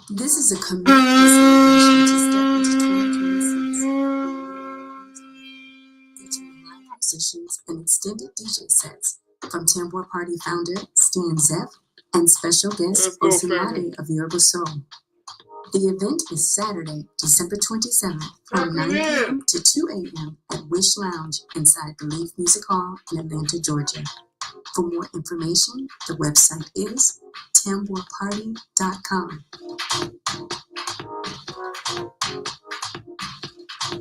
This is a community celebration to step into 2026, featuring live musicians and extended DJ sets from Tambour Party founder Stan Zeff and special guest Osimade of Yoruba Soul. The event is Saturday, December 27th from 9 p.m. to 2 a.m. at Wish Lounge inside Believe Music Hall in Atlanta, Georgia. For more information, the website is tambourparty.com.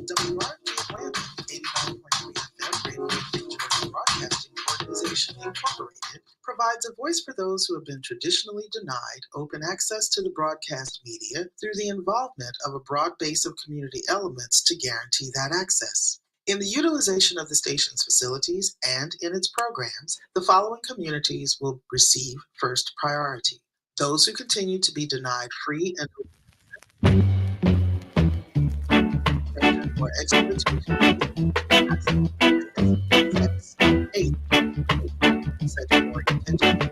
WRG Atlanta, 89.3 FM Radio Free Georgia Broadcasting Organization, Incorporated, provides a voice for those who have been traditionally denied open access to the broadcast media through the involvement of a broad base of community elements to guarantee that access. In the utilization of the station's facilities and in its programs, the following communities will receive first priority: those who continue to be denied free and or exploitation sexual orientation.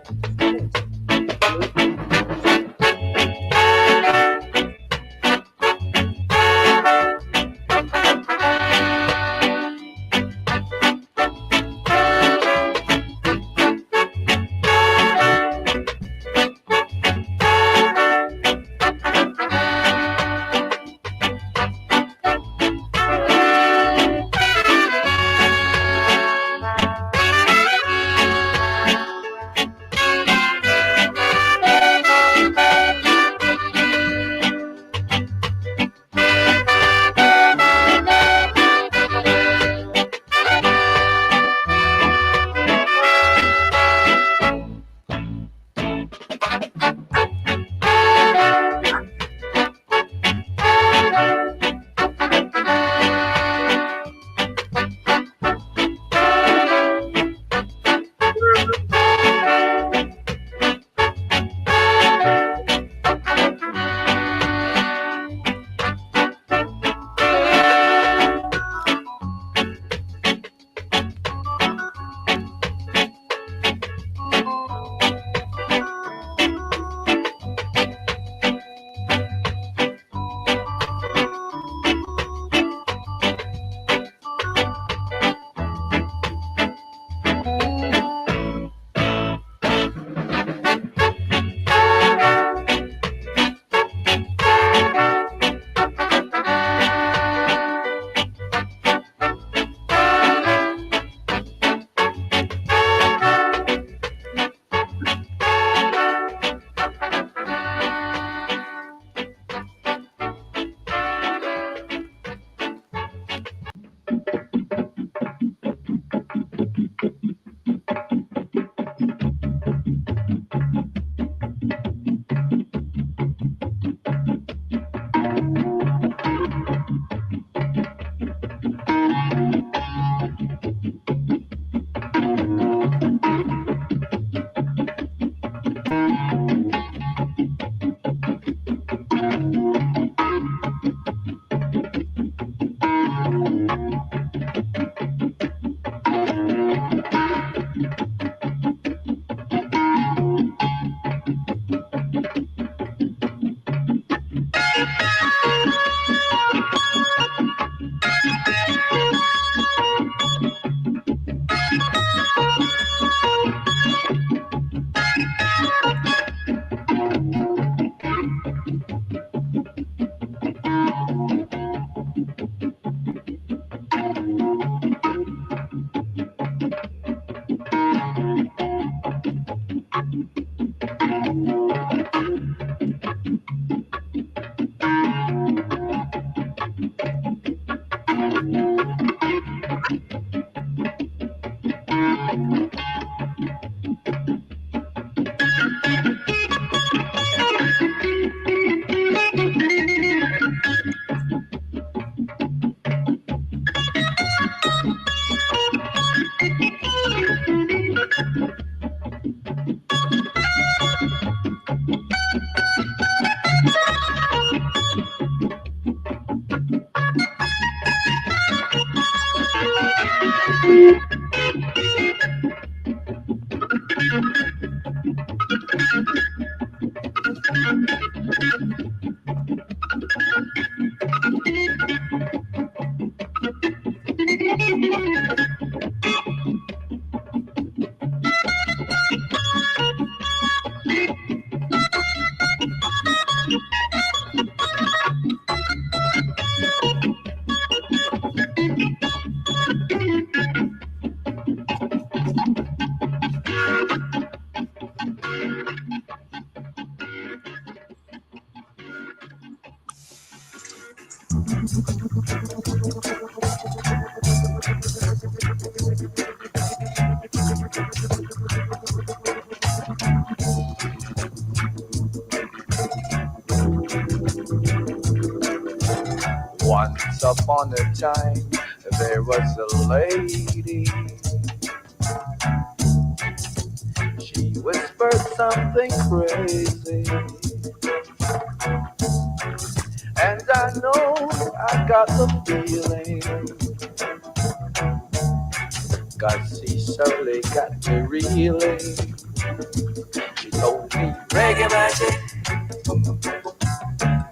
Once upon a time, there was a lady. She whispered something crazy, and I know I got the feeling, 'cause she surely got me reeling. She told me reggae magic,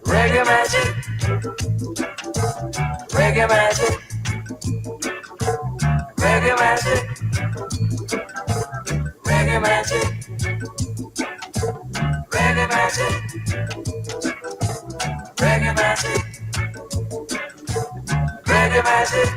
reggae magic, reggae magic, reggae magic, reggae magic, reggae magic, reggae magic, reggae magic.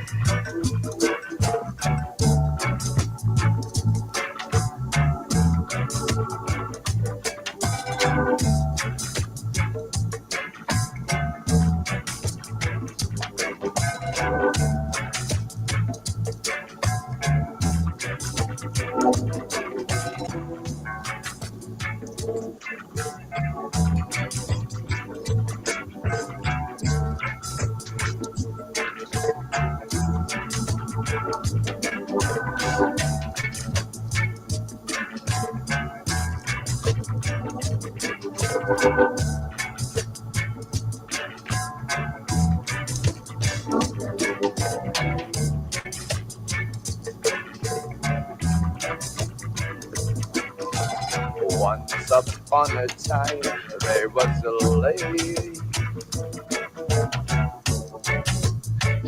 Once upon a time, there was a lady.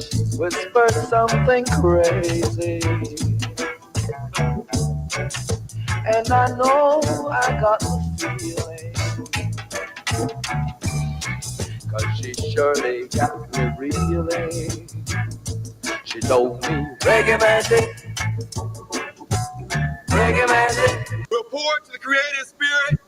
She whispered something crazy, and I know I got the feeling, 'cause she surely got me reeling. She told me reggae magic, reggae magic. We'll pour to the creative spirit,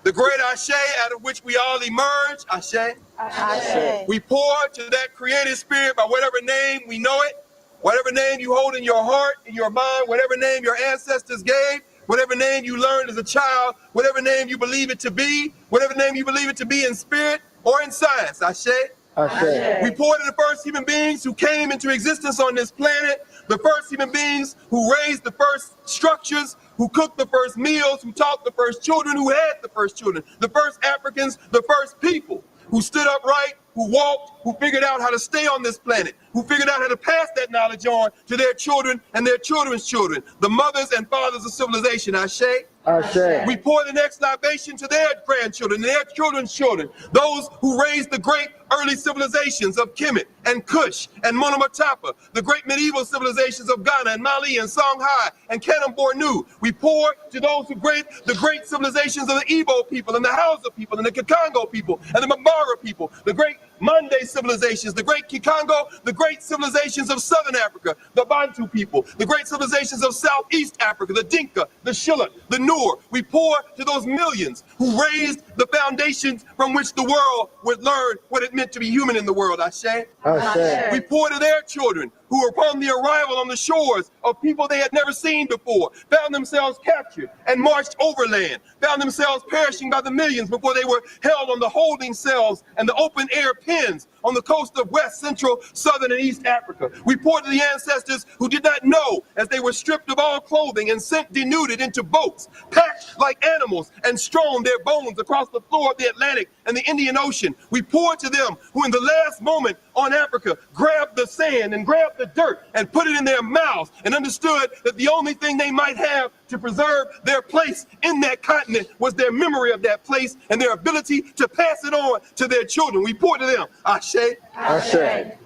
the great Ashe, out of which we all emerge. Ashe. Ashe. We pour to that creative spirit by whatever name we know it, whatever name you hold in your heart, in your mind, whatever name your ancestors gave, whatever name you learned as a child, whatever name you believe it to be, whatever name you believe it to be in spirit or in science. Ashe. Ashe. We pour to the first human beings who came into existence on this planet, the first human beings who raised the first structures, who cooked the first meals, who taught the first children, who had the first children, the first Africans, the first people, who stood upright, who walked, who figured out how to stay on this planet, who figured out how to pass that knowledge on to their children and their children's children, the mothers and fathers of civilization. Ashe. Ashe. We pour the next libation to their grandchildren, their children's children, those who raised the great early civilizations of Kemet and Kush and Monomotapa, the great medieval civilizations of Ghana and Mali and Songhai and Kanem Bornu. We pour to those who the great civilizations of the Igbo people and the Hausa people and the Kikongo people and the Mabara people, the great Mande civilizations, the great Kikongo, the great civilizations of Southern Africa, the Bantu people, the great civilizations of Southeast Africa, the Dinka, the Shilluk, the Noor. We pour to those millions who raised the foundations from which the world would learn what it meant to be human in the world. Ashe. Ashe. We pour to their children who were upon the arrival on the shores of people they had never seen before, found themselves captured and marched overland, found themselves perishing by the millions before they were held on the holding cells and the open air pens on the coast of West, Central, Southern, and East Africa. We pour to the ancestors who did not know as they were stripped of all clothing and sent denuded into boats, packed like animals, and strewn their bones across the floor of the Atlantic and the Indian Ocean. We pour to them who in the last moment on Africa grabbed the sand and grabbed the dirt and put it in their mouths and understood that the only thing they might have to preserve their place in that continent was their memory of that place and their ability to pass it on to their children. We pour to them. Ashe. Ashe.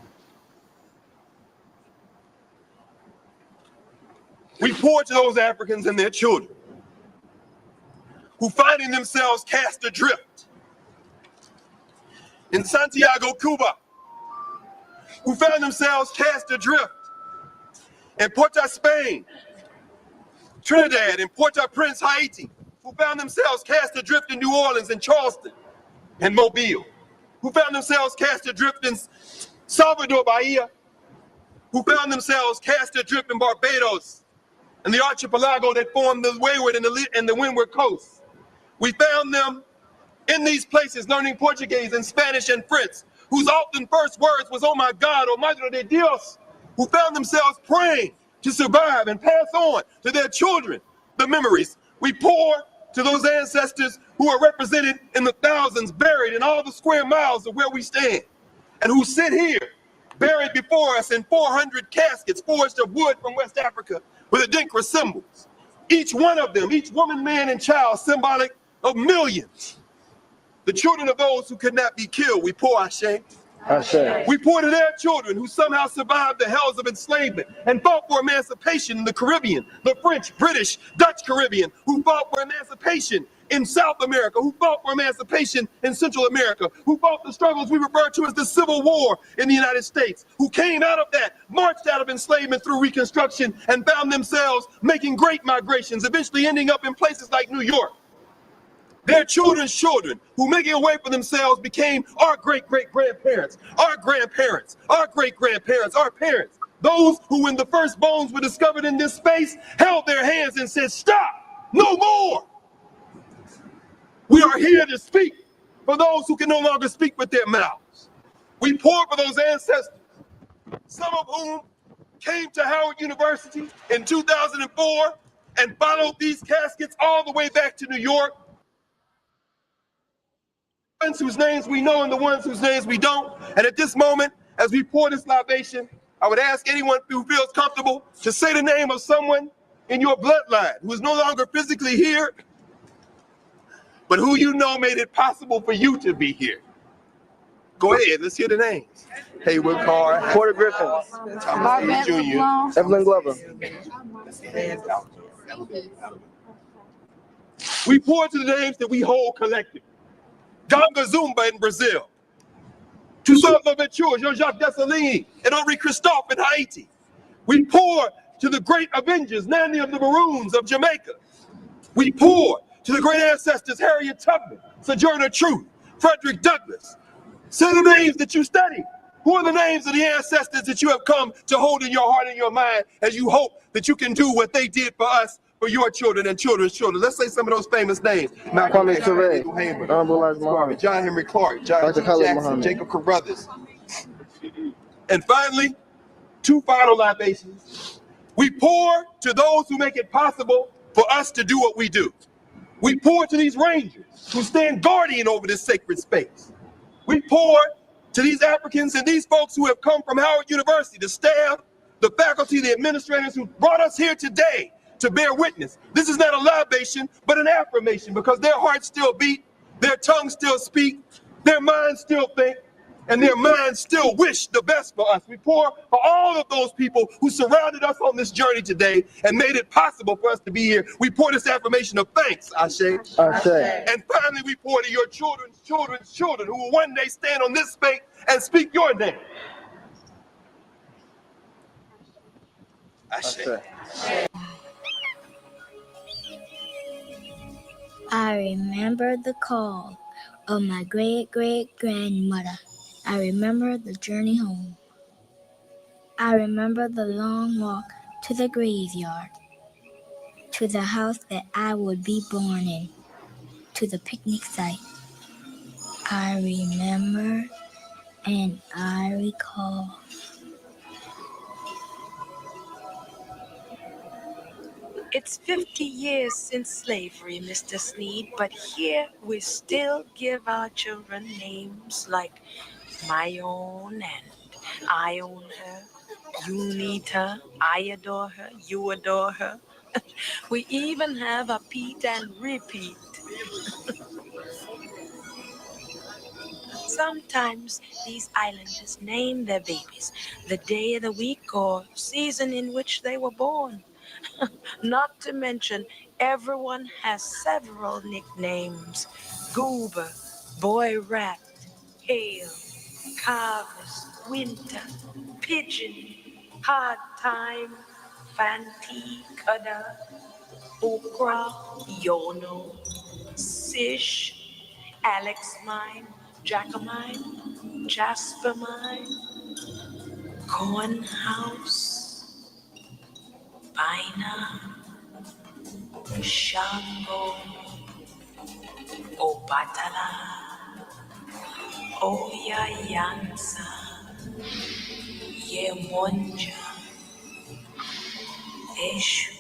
We pour to those Africans and their children who finding themselves cast adrift in Santiago, Cuba, who found themselves cast adrift in Porto, Spain, Trinidad, and Port-au-Prince, Haiti, who found themselves cast adrift in New Orleans and Charleston and Mobile, who found themselves cast adrift in Salvador Bahia, who found themselves cast adrift in Barbados and the archipelago that formed the wayward and the windward coast. We found them in these places learning Portuguese and Spanish and French, whose often first words was, "Oh my God, oh Madre de Dios," who found themselves praying to survive and pass on to their children the memories. We pour to those ancestors who are represented in the thousands buried in all the square miles of where we stand, and who sit here buried before us in 400 caskets forged of wood from West Africa with Adinkra symbols. Each one of them, each woman, man, and child, symbolic of millions. The children of those who could not be killed, we pour Ashe. Ashe. We pour to their children who somehow survived the hells of enslavement and fought for emancipation in the Caribbean, the French, British, Dutch Caribbean, who fought for emancipation in South America, who fought for emancipation in Central America, who fought the struggles we refer to as the Civil War in the United States, who came out of that, marched out of enslavement through Reconstruction, and found themselves making great migrations, eventually ending up in places like New York. Their children's children, who making a way for themselves, became our great-great-grandparents, our grandparents, our great-grandparents, our parents. Those who, when the first bones were discovered in this space, held their hands and said, "Stop, no more." We are here to speak for those who can no longer speak with their mouths. We pour for those ancestors, some of whom came to Howard University in 2004 and followed these caskets all the way back to New York, whose names we know and the ones whose names we don't. And at this moment, as we pour this libation, I would ask anyone who feels comfortable to say the name of someone in your bloodline who is no longer physically here, but who you know made it possible for you to be here. Go ahead, let's hear the names. Haywood Carr, Porter Griffin. Thomas E. Jr., Evelyn Glover. We pour to the names that we hold collectively. Ganga Zumba in Brazil, Toussaint Louverture, Jean-Jacques Dessalines, and Henri Christophe in Haiti. We pour to the great Avengers, Nanny of the Maroons of Jamaica. We pour to the great ancestors, Harriet Tubman, Sojourner Truth, Frederick Douglass. Say the names that you study. Who are the names of the ancestors that you have come to hold in your heart and your mind as you hope that you can do what they did for us, for your children and children's children? Let's say some of those famous names. Malcolm Kwame X, Ture, Abdul Hamer, Honorable Elijah Muhammad, John Henry Clark, John Dr. G. Khalid Jackson, Muhammad. Jacob Carruthers. And finally, two final libations. We pour to those who make it possible for us to do what we do. We pour to these rangers who stand guardian over this sacred space. We pour to these Africans and these folks who have come from Howard University, the staff, the faculty, the administrators who brought us here today to bear witness. This is not a libation, but an affirmation, because their hearts still beat, their tongues still speak, their minds still think, and their minds still wish the best for us. We pour for all of those people who surrounded us on this journey today and made it possible for us to be here. We pour this affirmation of thanks, Ashe. Ashe. And finally, we pour to your children's children's children who will one day stand on this space and speak your name. Ashe. I remember the call of my great-great-grandmother. I remember the journey home. I remember the long walk to the graveyard, to the house that I would be born in, to the picnic site. I remember and I recall. It's 50 years since slavery, Mr. Sneed, but here we still give our children names like my own and I own her, you need her, I adore her, you adore her. We even have a Pete and repeat. Sometimes these islanders name their babies the day of the week or season in which they were born. Not to mention, everyone has several nicknames. Goober, Boy Rat, Hail, Carvis, Winter, Pigeon, Hard Time, Fanti, Cuda, Okra, Yono, Sish, Alex Mine, Jacomine, Jasper Mine, Corn House, Bina, Shango, Obatala, Oya Yansa, Yemonja, Eshu,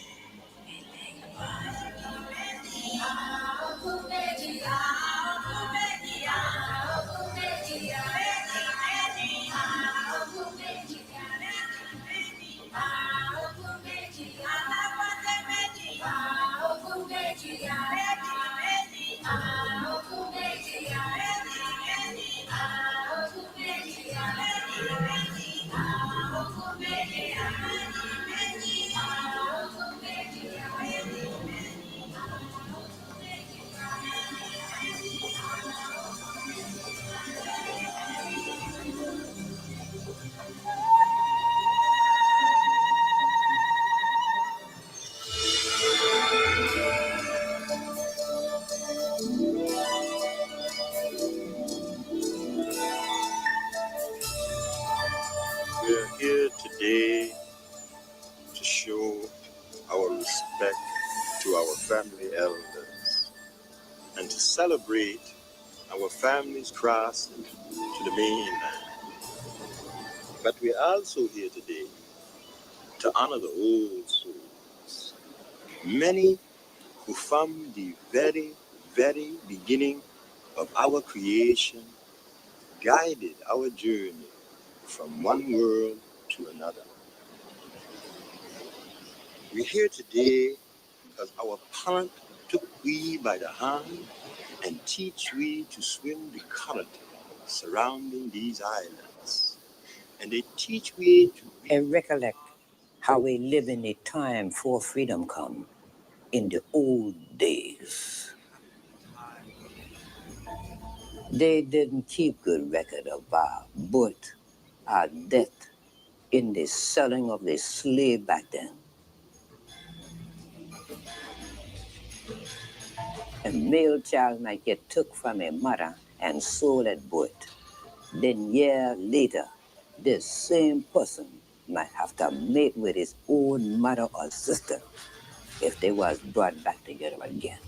We're here today to show our respect to our family elders and to celebrate our family's crossing to the mainland. But we're also here today to honor the old souls, many who from the very, very beginning of our creation guided our journey from one world to another. We're here today because our parent took we by the hand and teach we to swim the current surrounding these islands. And they teach we to and recollect how we live in a time before freedom come in the old days. They didn't keep good record of our birth, our death in the selling of the slave back then. A male child might get took from a mother and sold at birth. Then year later, this same person might have to mate with his own mother or sister if they was brought back together again.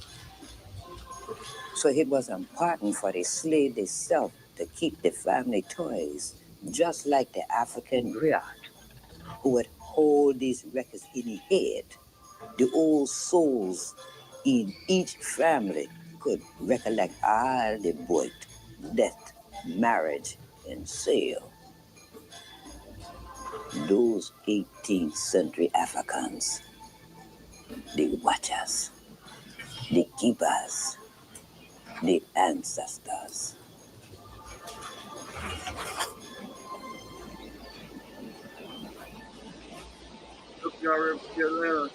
So it was important for the slave themselves to keep the family ties, just like the African griot, who would hold these records in his head. The old souls in each family could recollect all the birth, death, marriage, and sale. Those 18th century Africans, the watchers, the keepers, the ancestors. Atlanta,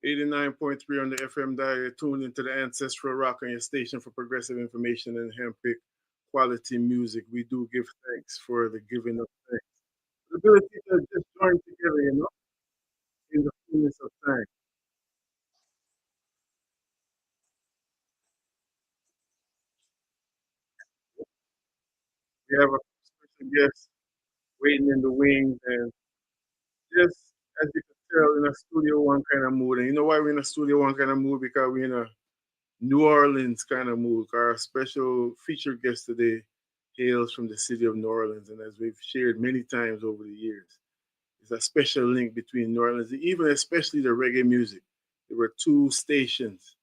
89.3 on the FM dial. You're tuned into the Ancestral Rock on your station for progressive information and handpicked quality music. We do give thanks for the giving of thanks. The ability to just join together, in the fullness of time. We have a special guest waiting in the wings, and just as you can tell, in a Studio One kind of mood. And you know why we're in a Studio One kind of mood? Because we're in a New Orleans kind of mood. Our special featured guest today hails from the city of New Orleans, and as we've shared many times over the years, there's a special link between New Orleans, even especially the reggae music. There were two stations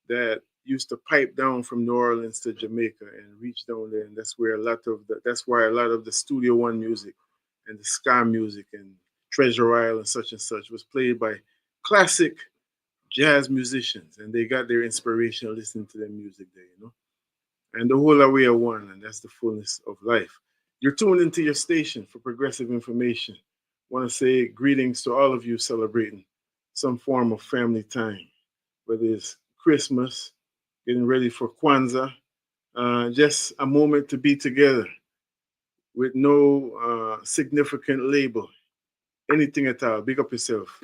that used to pipe down from New Orleans to Jamaica and reach down there, and that's why a lot of the Studio One music and the ska music and Treasure Isle and such was played by classic jazz musicians, and they got their inspiration listening to their music there. And the whole are we are one, and that's the fullness of life. You're tuned into your station for progressive information. Want to say greetings to all of you celebrating some form of family time, whether it's Christmas, getting ready for Kwanzaa, just a moment to be together with no significant label, anything at all. Big up yourself.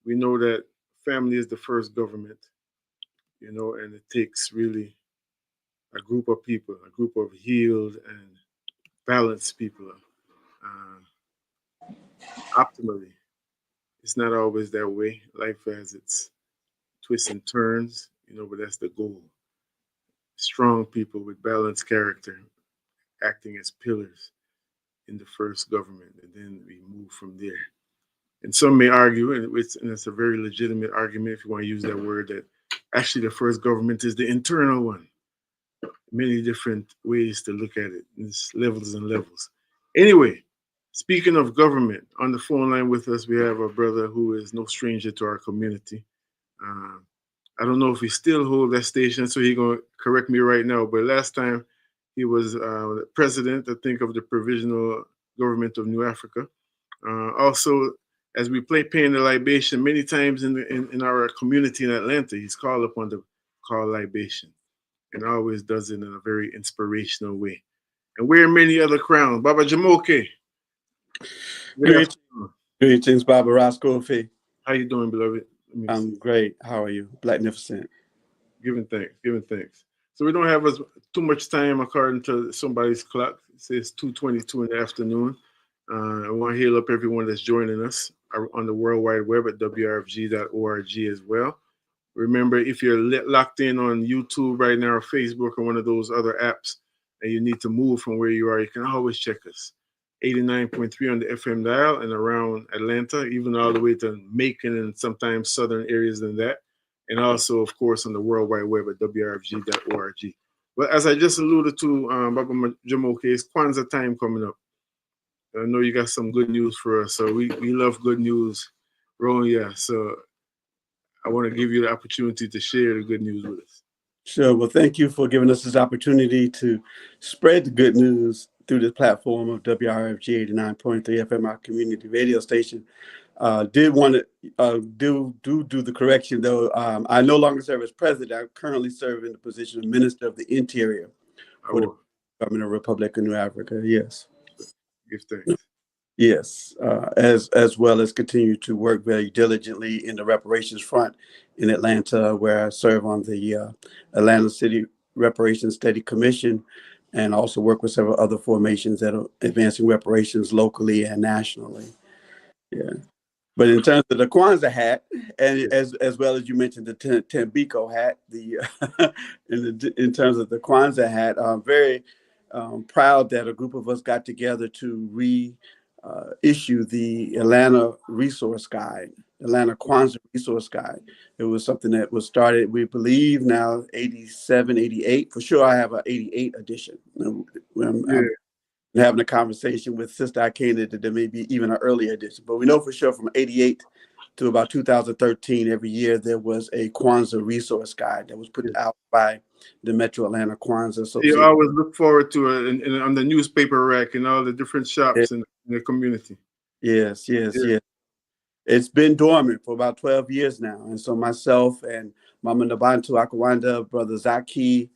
We know that family is the first government, and it takes really a group of people, a group of healed and balanced people optimally. It's not always that way. Life has its twists and turns, but that's the goal. Strong people with balanced character acting as pillars in the first government, and then we move from there. And some may argue, and it's a very legitimate argument if you want to use that word, that actually the first government is the internal one. Many different ways to look at it. There's levels and levels. Anyway, speaking of government, on the phone line with us, we have a brother who is no stranger to our community. I don't know if he still holds that station, so he's going to correct me right now. But last time he was president, I think, of the Provisional Government of New Africa. Also, as we play Paying the Libation, many times in our community in Atlanta, he's called upon to call libation, and always does it in a very inspirational way. And wear many other crowns. Baba Jamoke. Greetings, Baba Roscoe. How you doing, beloved? I'm great. How are you? Blacknificent. Giving thanks. So we don't have too much time according to somebody's clock. It says 2:22 in the afternoon. I want to hail up everyone that's joining us on the World Wide Web at wrfg.org as well. Remember, if you're locked in on YouTube right now or Facebook or one of those other apps and you need to move from where you are, you can always check us. 89.3 on the FM dial and around Atlanta, even all the way to Macon and sometimes southern areas than that. And also, of course, on the World Wide Web at wrfg.org. But as I just alluded to, Baba Jamoke, it's Kwanzaa time coming up. I know you got some good news for us. So we love good news. Yeah. So I want to give you the opportunity to share the good news with us. Sure. Well, thank you for giving us this opportunity to spread the good news through this platform of WRFG 89.3 FM, our community radio station. Did want to do the correction, though. I no longer serve as president. I currently serve in the position of Minister of the Interior for the Government of the Republic of New Africa. Yes. Give thanks. Yes, as well as continue to work very diligently in the reparations front in Atlanta, where I serve on the Atlanta City Reparations Study Commission, and also work with several other formations that are advancing reparations locally and nationally. Yeah. But in terms of the Kwanzaa hat, and as well as you mentioned the Tembiko hat, in terms of the Kwanzaa hat, I'm very proud that a group of us got together to issue the Atlanta Resource Guide, Atlanta Kwanzaa Resource Guide. It was something that was started, we believe now, 87, 88. For sure, I have an 88 edition. I'm having a conversation with Sister Akena that there may be even an earlier edition. But we know for sure from 88 to about 2013, every year there was a Kwanzaa Resource Guide that was put out by the Metro Atlanta Kwanzaa Association. You always look forward to it on the newspaper rack and all the different shops in the community. Yes. It's been dormant for about 12 years now. And so myself and Mama Nabantu Akawanda, Brother Zaki,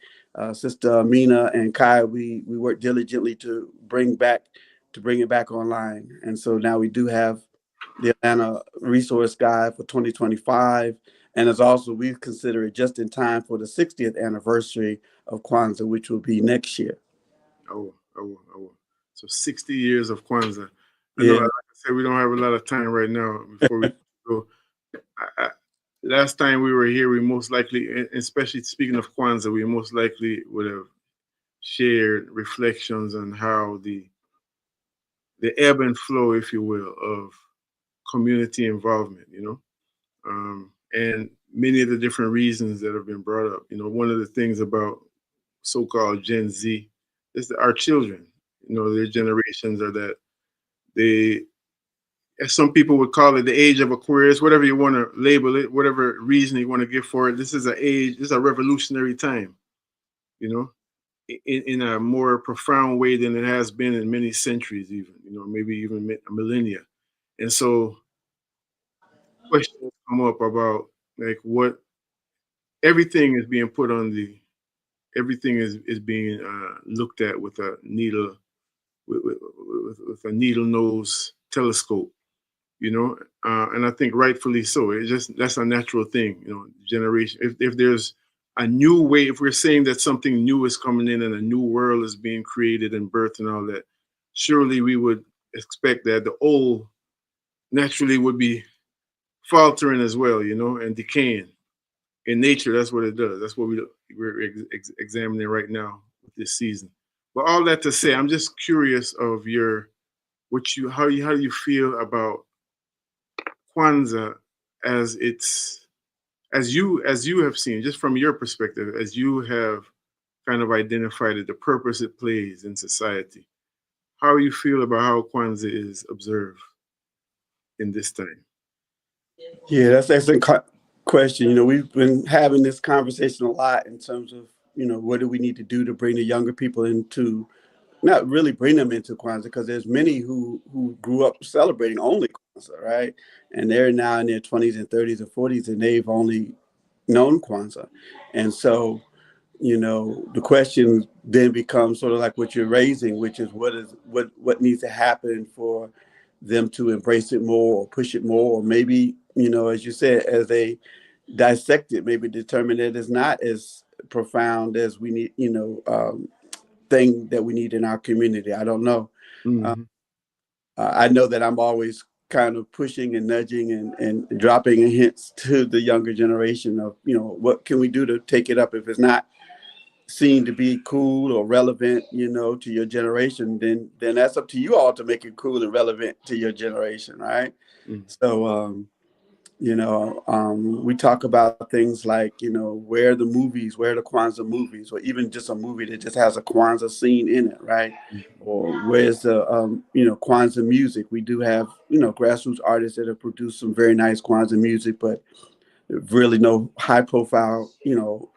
Sister Amina, and Kai, we work diligently to bring it back online. And so now we do have the Atlanta Resource Guide for 2025. And as also, we consider it just in time for the 60th anniversary of Kwanzaa, which will be next year. Oh. So 60 years of Kwanzaa. I know, like I said, we don't have a lot of time right now before we go. Last time we were here, we most likely, especially speaking of Kwanzaa, we most likely would have shared reflections on how the ebb and flow, if you will, of community involvement, and many of the different reasons that have been brought up. One of the things about so-called Gen Z is that our children, their generations are that they, as some people would call it, the age of Aquarius, whatever you want to label it, whatever reason you want to give for it. This is a revolutionary time, in a more profound way than it has been in many centuries, even, maybe even millennia. And so questions come up about like what everything is being put on everything is being looked at with a needle, with a needle nose telescope, and I think rightfully so. That's a natural thing, generation. If there's a new way, if we're saying that something new is coming in and a new world is being created and birthed and all that, surely we would expect that the old naturally would be faltering as well, and decaying. In nature, that's what it does. That's what we're examining right now with this season. But all that to say, I'm just curious of how do you feel about Kwanzaa as you have seen, just from your perspective, as you have kind of identified it, the purpose it plays in society. How you feel about how Kwanzaa is observed in this time? Yeah, that's an excellent question. We've been having this conversation a lot in terms of, what do we need to do to bring the younger people into, not really bring them into Kwanzaa, because there's many who grew up celebrating only Kwanzaa, right? And they're now in their 20s and 30s and 40s, and they've only known Kwanzaa. And so, the question then becomes sort of like what you're raising, which is what needs to happen for them to embrace it more or push it more, or maybe, as you said, as they dissect it, maybe determine that it's not as profound as we need, thing that we need in our community. I don't know. Mm-hmm. I know that I'm always kind of pushing and nudging and dropping hints to the younger generation of, what can we do to take it up? If it's not seen to be cool or relevant, to your generation, then that's up to you all to make it cool and relevant to your generation, right? Mm-hmm. So, we talk about things like, where are the Kwanzaa movies, or even just a movie that just has a Kwanzaa scene in it, right? Mm-hmm. Or where's the, Kwanzaa music? We do have, grassroots artists that have produced some very nice Kwanzaa music, but really no high profile,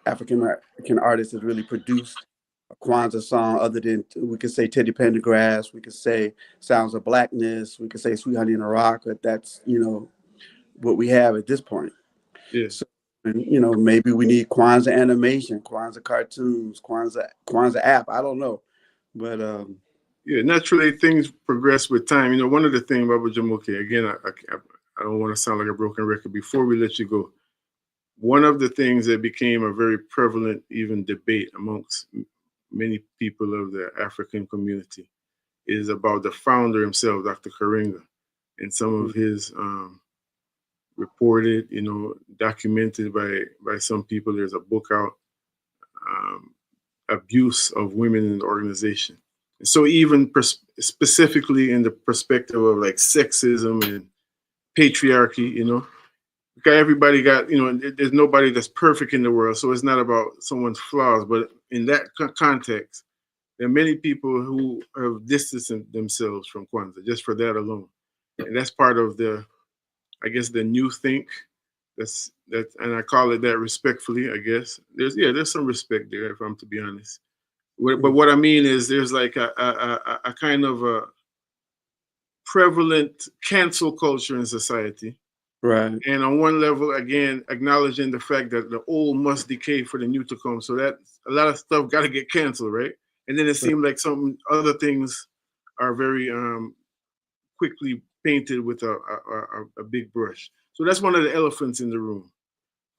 African American artist has really produced a Kwanzaa song other than, we could say Teddy Pendergrass, we could say Sounds of Blackness, we could say Sweet Honey in a Rock, but that's, what we have at this point. Yeah. So, and, maybe we need Kwanzaa animation, Kwanzaa cartoons, Kwanzaa app. I don't know, but yeah, naturally things progress with time. One of the things about Jamoke, again, I don't want to sound like a broken record. Before we let you go, one of the things that became a very prevalent even debate amongst many people of the African community is about the founder himself, Dr. Karenga, and some of his reported, documented by some people. There's a book out, Abuse of Women in the Organization. So even specifically in the perspective of like sexism and patriarchy, because everybody got, there's nobody that's perfect in the world. So it's not about someone's flaws, but in that context, there are many people who have distanced themselves from Kwanzaa just for that alone. And that's part of the new think. And I call it that respectfully, I guess. There's some respect there, if I'm to be honest. But what I mean is there's like a kind of a prevalent cancel culture in society. right. And on one level, again, acknowledging the fact that the old must decay for the new to come. So that a lot of stuff got to get canceled, right? And then it seemed like some other things are very quickly painted with a big brush. So that's one of the elephants in the room.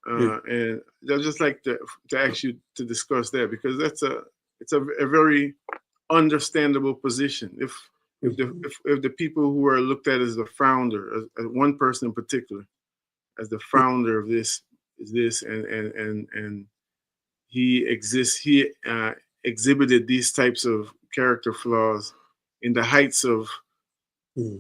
And I'd just like to ask you to discuss that, because it's a very understandable position. If the people who are looked at as the founder, as one person in particular, as the founder of this and he exhibited these types of character flaws in the heights of,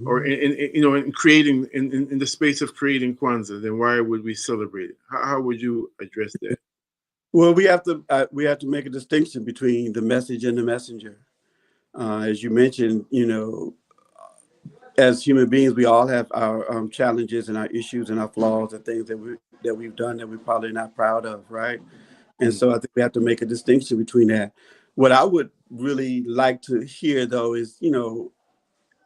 or in creating in the space of creating Kwanzaa, then why would we celebrate it? How would you address that? Well, we have to make a distinction between the message and the messenger. As you mentioned, as human beings, we all have our challenges and our issues and our flaws and things that we've done that we're probably not proud of, right? And so I think we have to make a distinction between that. What I would really like to hear, though, is,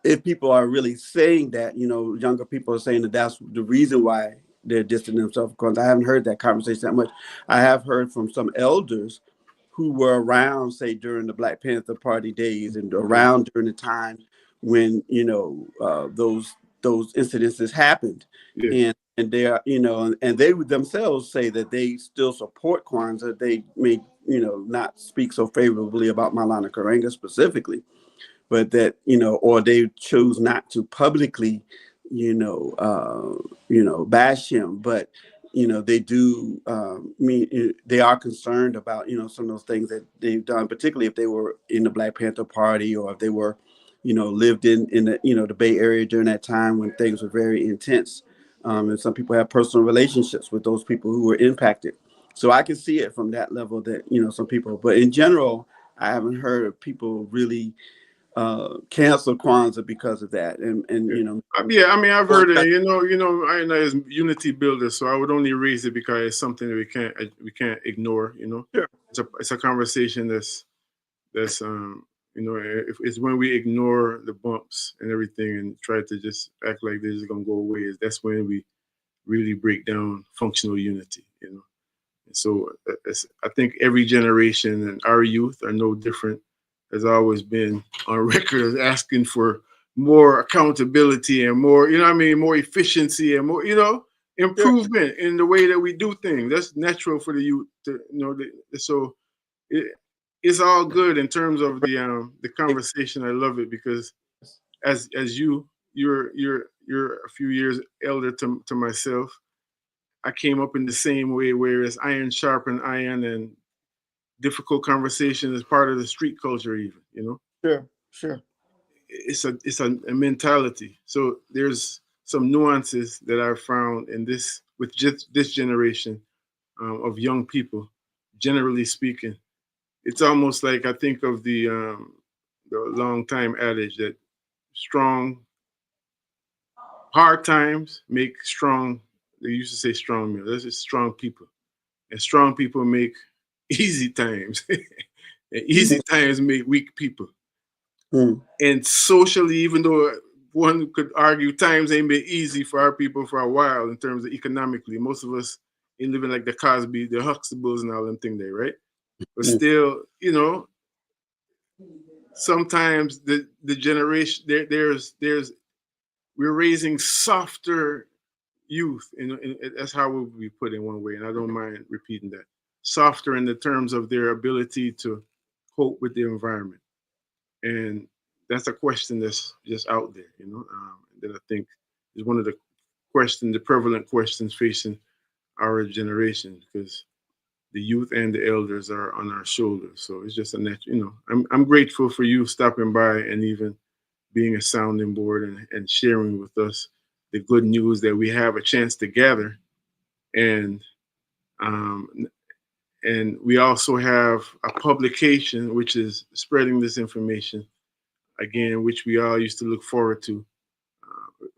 if people are really saying that, younger people are saying that that's the reason why they're distancing themselves, because I haven't heard that conversation that much. I have heard from some elders who were around, say, during the Black Panther Party days and around during the time when, those incidences happened. Yeah. And they are, and they would themselves say that they still support Kwanzaa. They may, not speak so favorably about Maulana Karenga specifically, but that, or they chose not to publicly bash him, but they do they are concerned about some of those things that they've done, particularly if they were in the Black Panther Party, or if they were lived in the the Bay Area during that time when things were very intense. And some people have personal relationships with those people who were impacted, so I can see it from that level that some people, but in general I haven't heard of people really cancel Kwanzaa because of that. And Yeah, I mean, I've well, heard it. I know as unity builders, so I would only raise it because it's something that we can't ignore. sure. It's a conversation that's it's when we ignore the bumps and everything and try to just act like this is gonna go away. That's when we really break down functional unity. So I think every generation and our youth are no different. Has always been on record as asking for more accountability and more, more efficiency and more, improvement in the way that we do things. That's natural for the youth to, so it's all good in terms of the conversation. I love it because as you're a few years elder to myself. I came up in the same way, whereas iron sharpened iron and difficult conversation is part of the street culture, even. Sure. It's a mentality. So there's some nuances that I've found in this with just this generation of young people. Generally speaking, it's almost like I think of the long time adage that hard times make strong. They used to say strong men. That's just strong people. And strong people make easy times. And easy times make weak people. And socially, even though one could argue times ain't been easy for our people for a while in terms of economically, most of us ain't living like the Cosby, the Huxtables and all them things there, right? But still, sometimes the generation there's we're raising softer youth, and that's how we put it in one way, and I don't mind repeating that. Softer in the terms of their ability to cope with the environment, and that's a question that's just out there, that I think is one of the prevalent questions facing our generation, because the youth and the elders are on our shoulders. So it's just a natural, I'm grateful for you stopping by and even being a sounding board and sharing with us the good news that we have a chance to gather. And we also have a publication which is spreading this information again, which we all used to look forward to.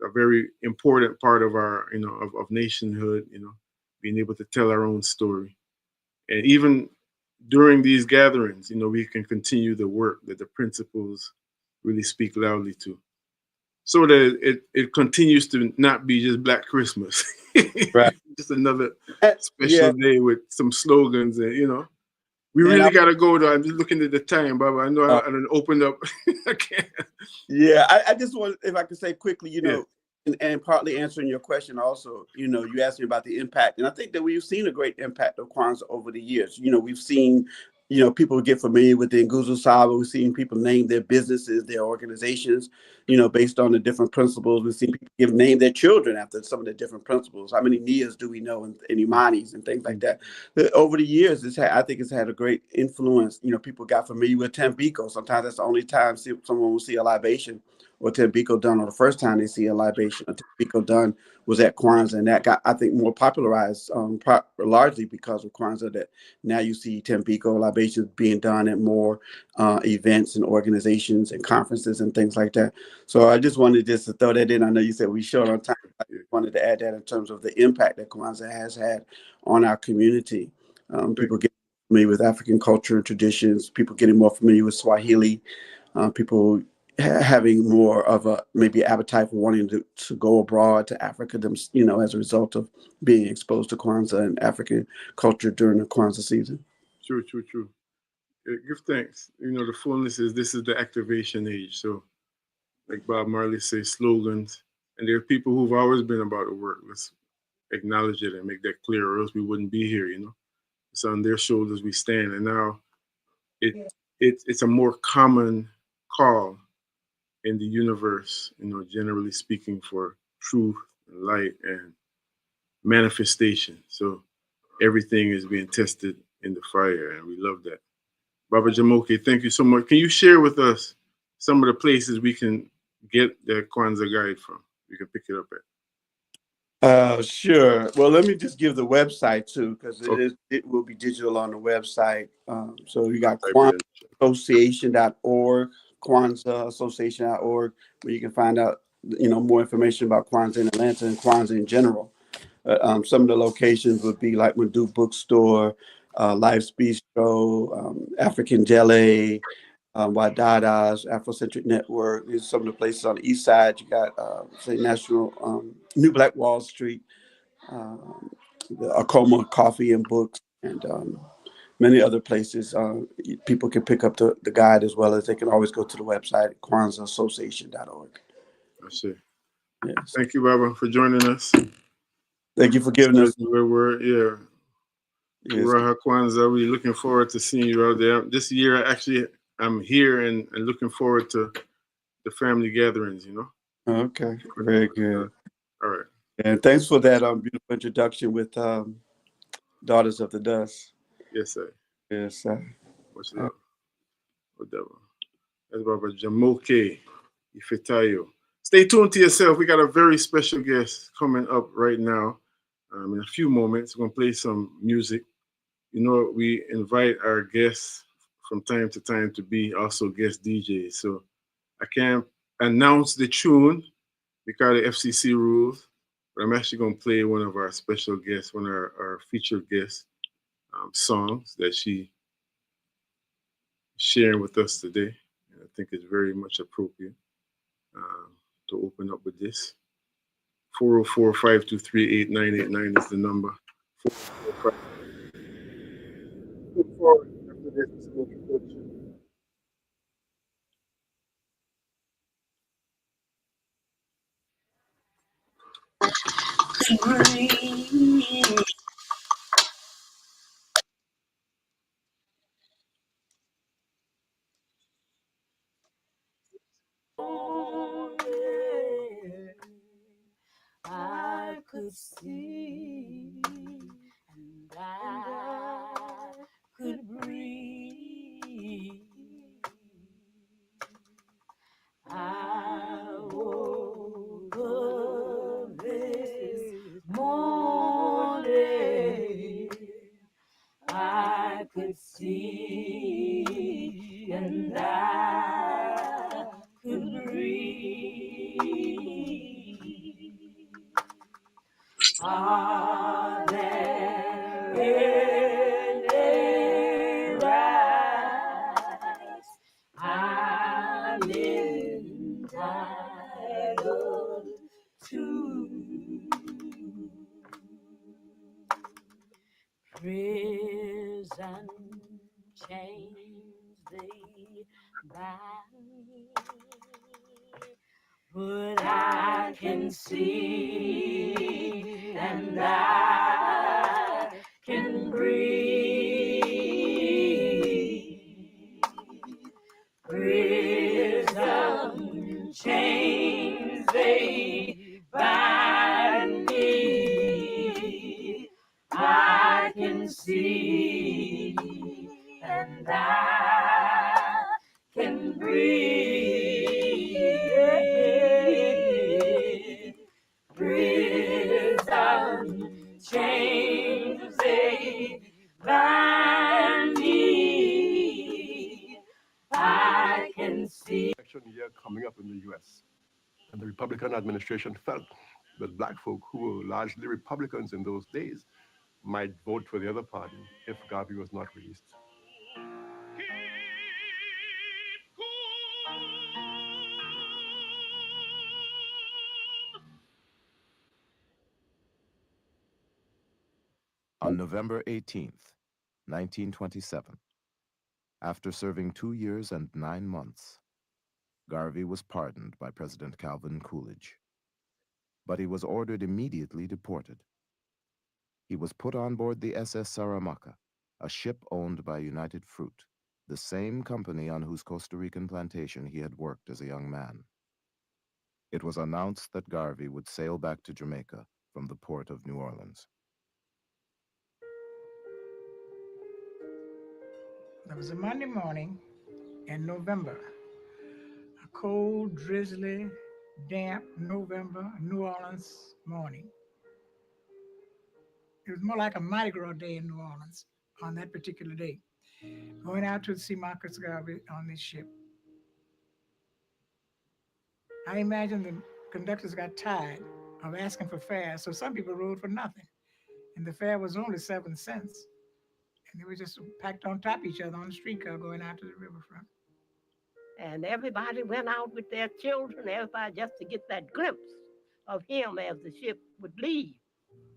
A very important part of our, of nationhood, being able to tell our own story. And even during these gatherings, we can continue the work that the principles really speak loudly to. So that it continues to not be just Black Christmas, Right. just another Yeah. special day with some slogans, and we really got to go though. I'm just looking at the time, Baba. I know I done opened up. I can't. Yeah, I just want, if I could say quickly, and partly answering your question also, you asked me about the impact. And I think that we've seen a great impact of Kwanzaa over the years. We've seen, people get familiar with the Nguzo Saba. We've seen people name their businesses, their organizations, based on the different principles. We've seen people name their children after some of the different principles. How many Nias do we know, and Imanis and things like that? Over the years, I think it's had a great influence. People got familiar with Tambiko. Sometimes that's the only time someone will see a libation or Tambiko done, or the first time they see a libation or Tambiko done was at Kwanzaa, and that got, I think, more popularized largely because of Kwanzaa, that now you see Tambiko libations being done at more events and organizations and conferences and things like that. So I just wanted to throw that in. I know you said we short on time. I wanted to add that in terms of the impact that Kwanzaa has had on our community. People get familiar with African culture and traditions, people getting more familiar with Swahili, people having more of a maybe appetite for wanting to go abroad to Africa, as a result of being exposed to Kwanzaa and African culture during the Kwanzaa season. True. Give thanks. The fullness this is the activation age. So, like Bob Marley says, slogans, and there are people who've always been about the work. Let's acknowledge it and make that clear, or else we wouldn't be here. It's on their shoulders we stand, and now it's a more common call in the universe, generally speaking, for truth, light, and manifestation. So everything is being tested in the fire, and we love that. Baba Jamoke, thank you so much. Can you share with us some of the places we can get the Kwanzaa guide from? We can pick it up at. Sure. Well, let me just give the website too, because Okay. it will be digital on the website. So you got Type it in. KwanzaaAssociation.org, KwanzaaAssociation.org, where you can find out, more information about Kwanzaa in Atlanta and Kwanzaa in general. Some of the locations would be like Madu Bookstore, Life's Bistro, African Deli, Wadada's, Afrocentric Network. These are some of the places on the east side. You got, say, New Black Wall Street, the Acoma Coffee and Books, and many other places. People can pick up the guide, as well as they can always go to the website, KwanzaaAssociation.org. I see. Yes. Thank you, Baba, for joining us. Thank you for giving us. Yeah. Yes. Raha Kwanzaa, we're looking forward to seeing you out there. This year, actually, I'm here and looking forward to the family gatherings, Okay, very good. All right. And thanks for that beautiful introduction with Daughters of the Dust. Yes, sir. Yes, sir. Much love. Whatever. That's Baba Jamoke Ifetayo. Stay tuned to yourself. We got a very special guest coming up right now. In a few moments, we're going to play some music. We invite our guests from time to time to be also guest DJs. So I can't announce the tune because of the FCC rules, but I'm actually going to play one of our special guests, one of our featured guests, songs that she sharing with us today. I think it's very much appropriate to open up with this. 404-523-8989 is the number. 404-523-8989. Look forward after this introduction. I could see and I could breathe. I woke up this morning. I could see and I could breathe. Are there any rights I'm entitled to? Prison chains they bind me, but I can see and I can breathe. Prison chains they bind me. I can see and I can breathe. Prison chains they bind me. I can see. Election year coming up in the U.S. And the Republican administration felt that black folk who were largely Republicans in those days might vote for the other party if Garvey was not released. On November 18th, 1927, after serving 2 years and 9 months, Garvey was pardoned by President Calvin Coolidge. But he was ordered immediately deported. He was put on board the SS Saramaka, a ship owned by United Fruit, the same company on whose Costa Rican plantation he had worked as a young man. It was announced that Garvey would sail back to Jamaica from the port of New Orleans. It was a Monday morning in November, a cold, drizzly, damp November New Orleans morning. It was more like a Mardi Gras day in New Orleans on that particular day. Going out to see Marcus Garvey on this ship. I imagine the conductors got tired of asking for fares, so some people rode for nothing. And the fare was only 7 cents. And they were just packed on top of each other on the streetcar going out to the riverfront. And everybody went out with their children, everybody just to get that glimpse of him as the ship would leave.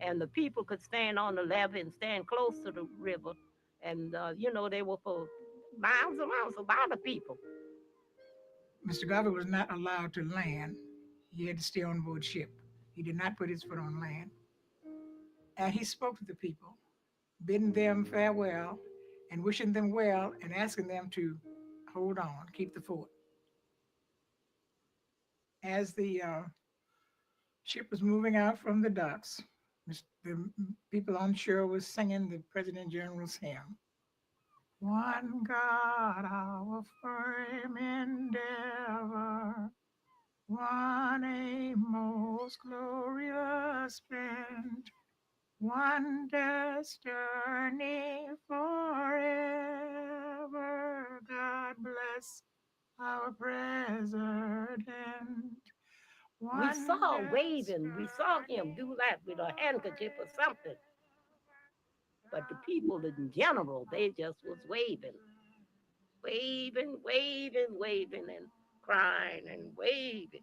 And the people could stand on the levee and stand close to the river. And, they were for miles and miles, a lot of people. Mr. Garvey was not allowed to land. He had to stay on board ship. He did not put his foot on land. And he spoke to the people, bidding them farewell and wishing them well and asking them to hold on, keep the fort. As the ship was moving out from the docks, the people on shore was singing the President General's hymn. One God, our firm endeavor, one aim most glorious spent, one destiny forever. God bless our president. We saw waving. We saw him do that with a handkerchief or something. But the people in general, they just was waving. Waving, waving, waving, and crying and waving,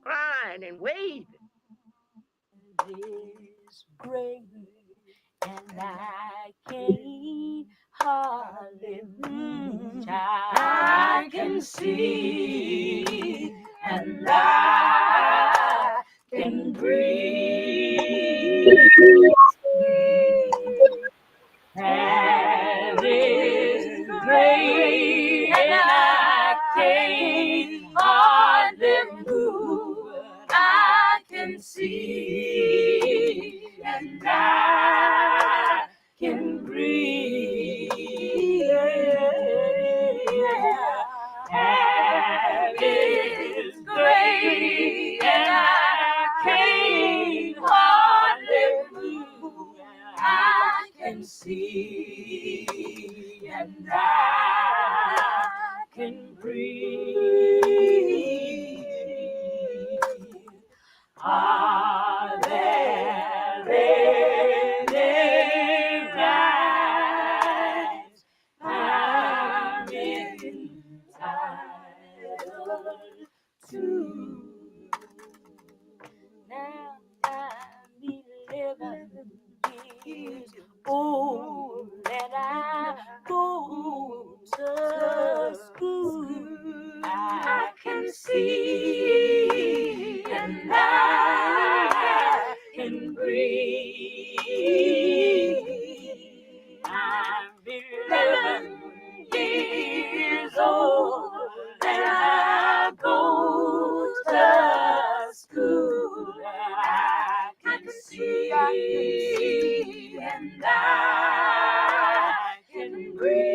crying and waving. It's great, and I can't hardly reach. I can see, and I can breathe. And it's great, and I can't hardly move. I can see, and I can breathe. And it's great, and I can't hardly move. I can see, and I can breathe. Are there any rights I'm entitled to? Now I'm 11 years old and I go to school. I can see and I can breathe. I'm 11 years old and I go to school. I can see and I can breathe.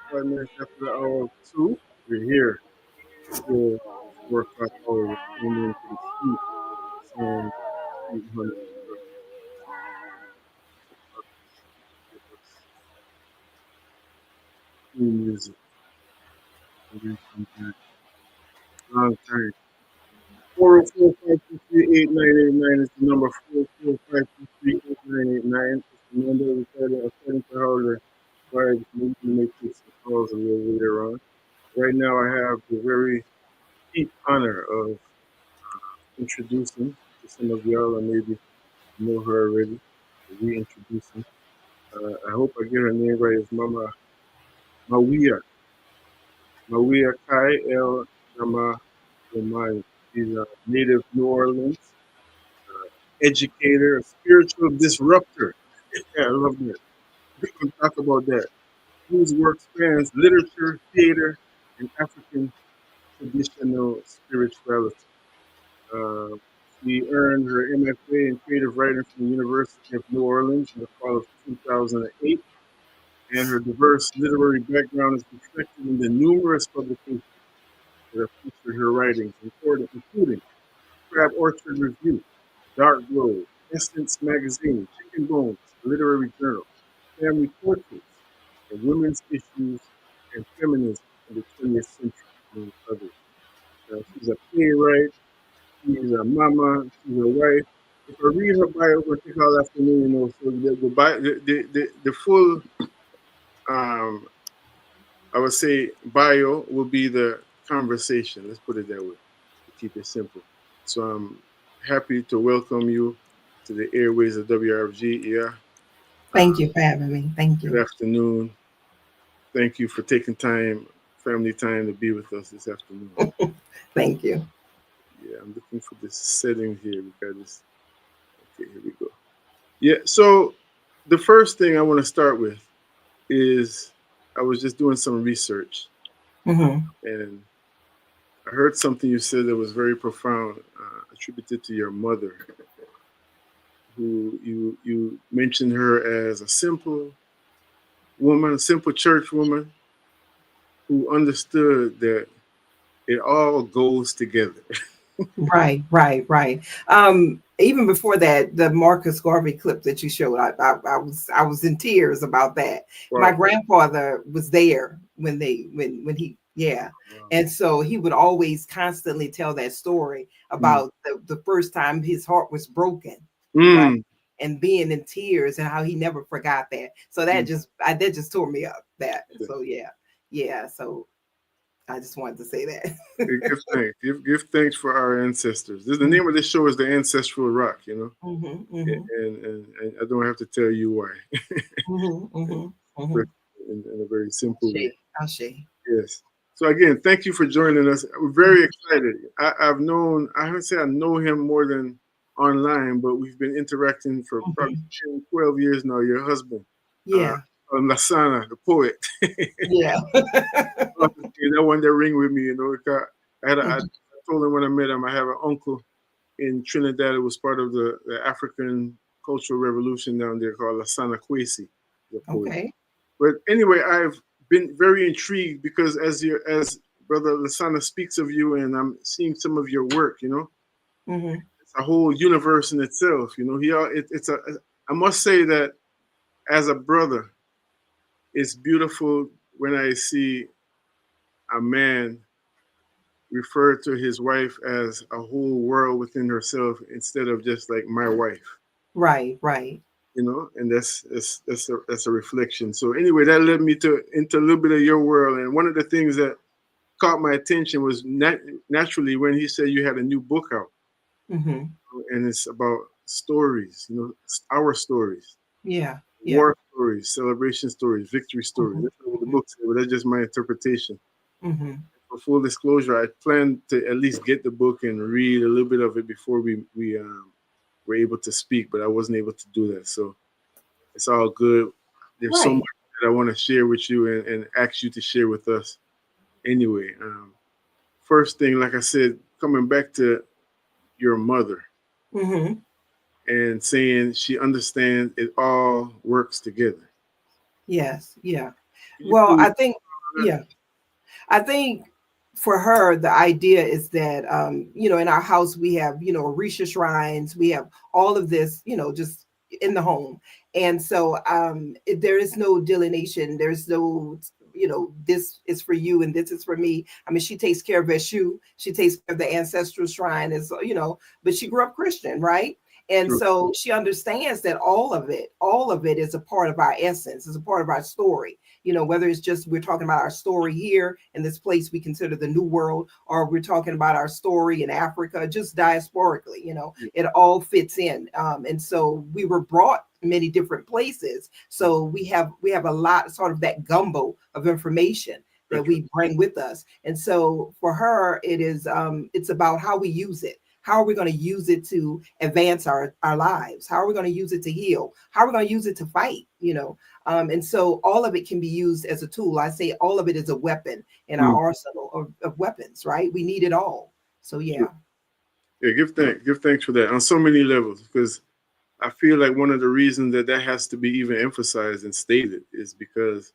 5 minutes after the hour of 2, we're here. Still 4 o'clock hour. We're tuning into the street. Sound 800. Music. Long time. 404-523-8989 is the number. 404-523-8989 is the number. We're according to how the vibes move to make this calls a little later on. Right now, I have the very deep honor of introducing to some of y'all, or maybe know her already, reintroducing. I hope I get her name right. It's Mama Mawiyah Kai EL-Jamah Bomani. She's a native New Orleans educator, a spiritual disruptor. Yeah, I love that. We're going to talk about that. Whose work spans literature, theater, and African Traditional Spirituality. She earned her MFA in creative writing from the University of New Orleans in the fall of 2008, and her diverse literary background is reflected in the numerous publications that have featured her writings, including Crab Orchard Review, Dark Glow, Essence Magazine, Chicken Bones, Literary Journal, Family Portraits, and Women's Issues and Feminism in the 20th Century, among others. She's a playwright, she's a mama, she's a wife. If I read her bio, it will take all afternoon, you know. So the full, I would say, bio will be the conversation. Let's put it that way to keep it simple. So I'm happy to welcome you to the airways of WRFG. Yeah. Thank you for having me. Thank you. Good afternoon. Thank you for taking time, family time, to be with us this afternoon. Thank you. Yeah, I'm looking for this setting here. We got this. Okay, here we go. Yeah, so the first thing I want to start with is I was just doing some research, and I heard something you said that was very profound, attributed to your mother, who you mentioned her as a simple woman, a simple church woman, who understood that it all goes together. Right. Even before that, the Marcus Garvey clip that you showed, I was in tears about that. Wow. My grandfather was there when he wow. And so he would always constantly tell that story about the first time his heart was broken, right? And being in tears, and how he never forgot that. So that just tore me up. So yeah. So I just wanted to say that. Give thanks. Give thanks for our ancestors. The name of this show is The Ancestral Rock, you know? And I don't have to tell you why. In a very simple way. Yes. So again, thank you for joining us. We're very excited. I haven't said I know him more than online, but we've been interacting for probably 12 years now. Your husband. Yeah. Lasana, the poet. Yeah. That one that ring with me, you know. I told him when I met him, I have an uncle in Trinidad who was part of the African Cultural Revolution down there called Lasana Kwesi. Okay. But anyway, I've been very intrigued because as Brother Lasana speaks of you, and I'm seeing some of your work, you know. It's a whole universe in itself, you know. I must say that as a brother, it's beautiful when I see a man refer to his wife as a whole world within herself instead of just like my wife. Right. You know, and that's a reflection. So anyway, that led me into a little bit of your world. And one of the things that caught my attention was naturally when he said you had a new book out, and it's about stories. You know, our stories. Yeah. War stories, celebration stories, victory stories. That's what the book said, but that's just my interpretation. For full disclosure, I plan to at least get the book and read a little bit of it before we were able to speak, but I wasn't able to do that. So it's all good. There's so much that I want to share with you and ask you to share with us. Anyway, first thing, like I said, coming back to your mother and saying she understands it all works together. Yes. Yeah. Well, I think for her, the idea is that, in our house, we have, Orisha shrines, we have all of this, just in the home. And so there is no delineation. There's no, this is for you and this is for me. I mean, she takes care of Eshu. She takes care of the ancestral shrine, but she grew up Christian, right? And so she understands that all of it is a part of our essence, is a part of our story. Whether it's just we're talking about our story here in this place we consider the New World, or we're talking about our story in Africa, just diasporically, it all fits in. And so we were brought many different places. So we have a lot, sort of that gumbo of information that we bring with us. And so for her, it is it's about how we use it. How are we going to use it to advance our lives? How are we going to use it to heal? How are we going to use it to fight? And so all of it can be used as a tool. I say all of it is a weapon in our arsenal. of weapons, right? We need it all. So yeah. Yeah, give thanks for that on so many levels, because I feel like one of the reasons that has to be even emphasized and stated is because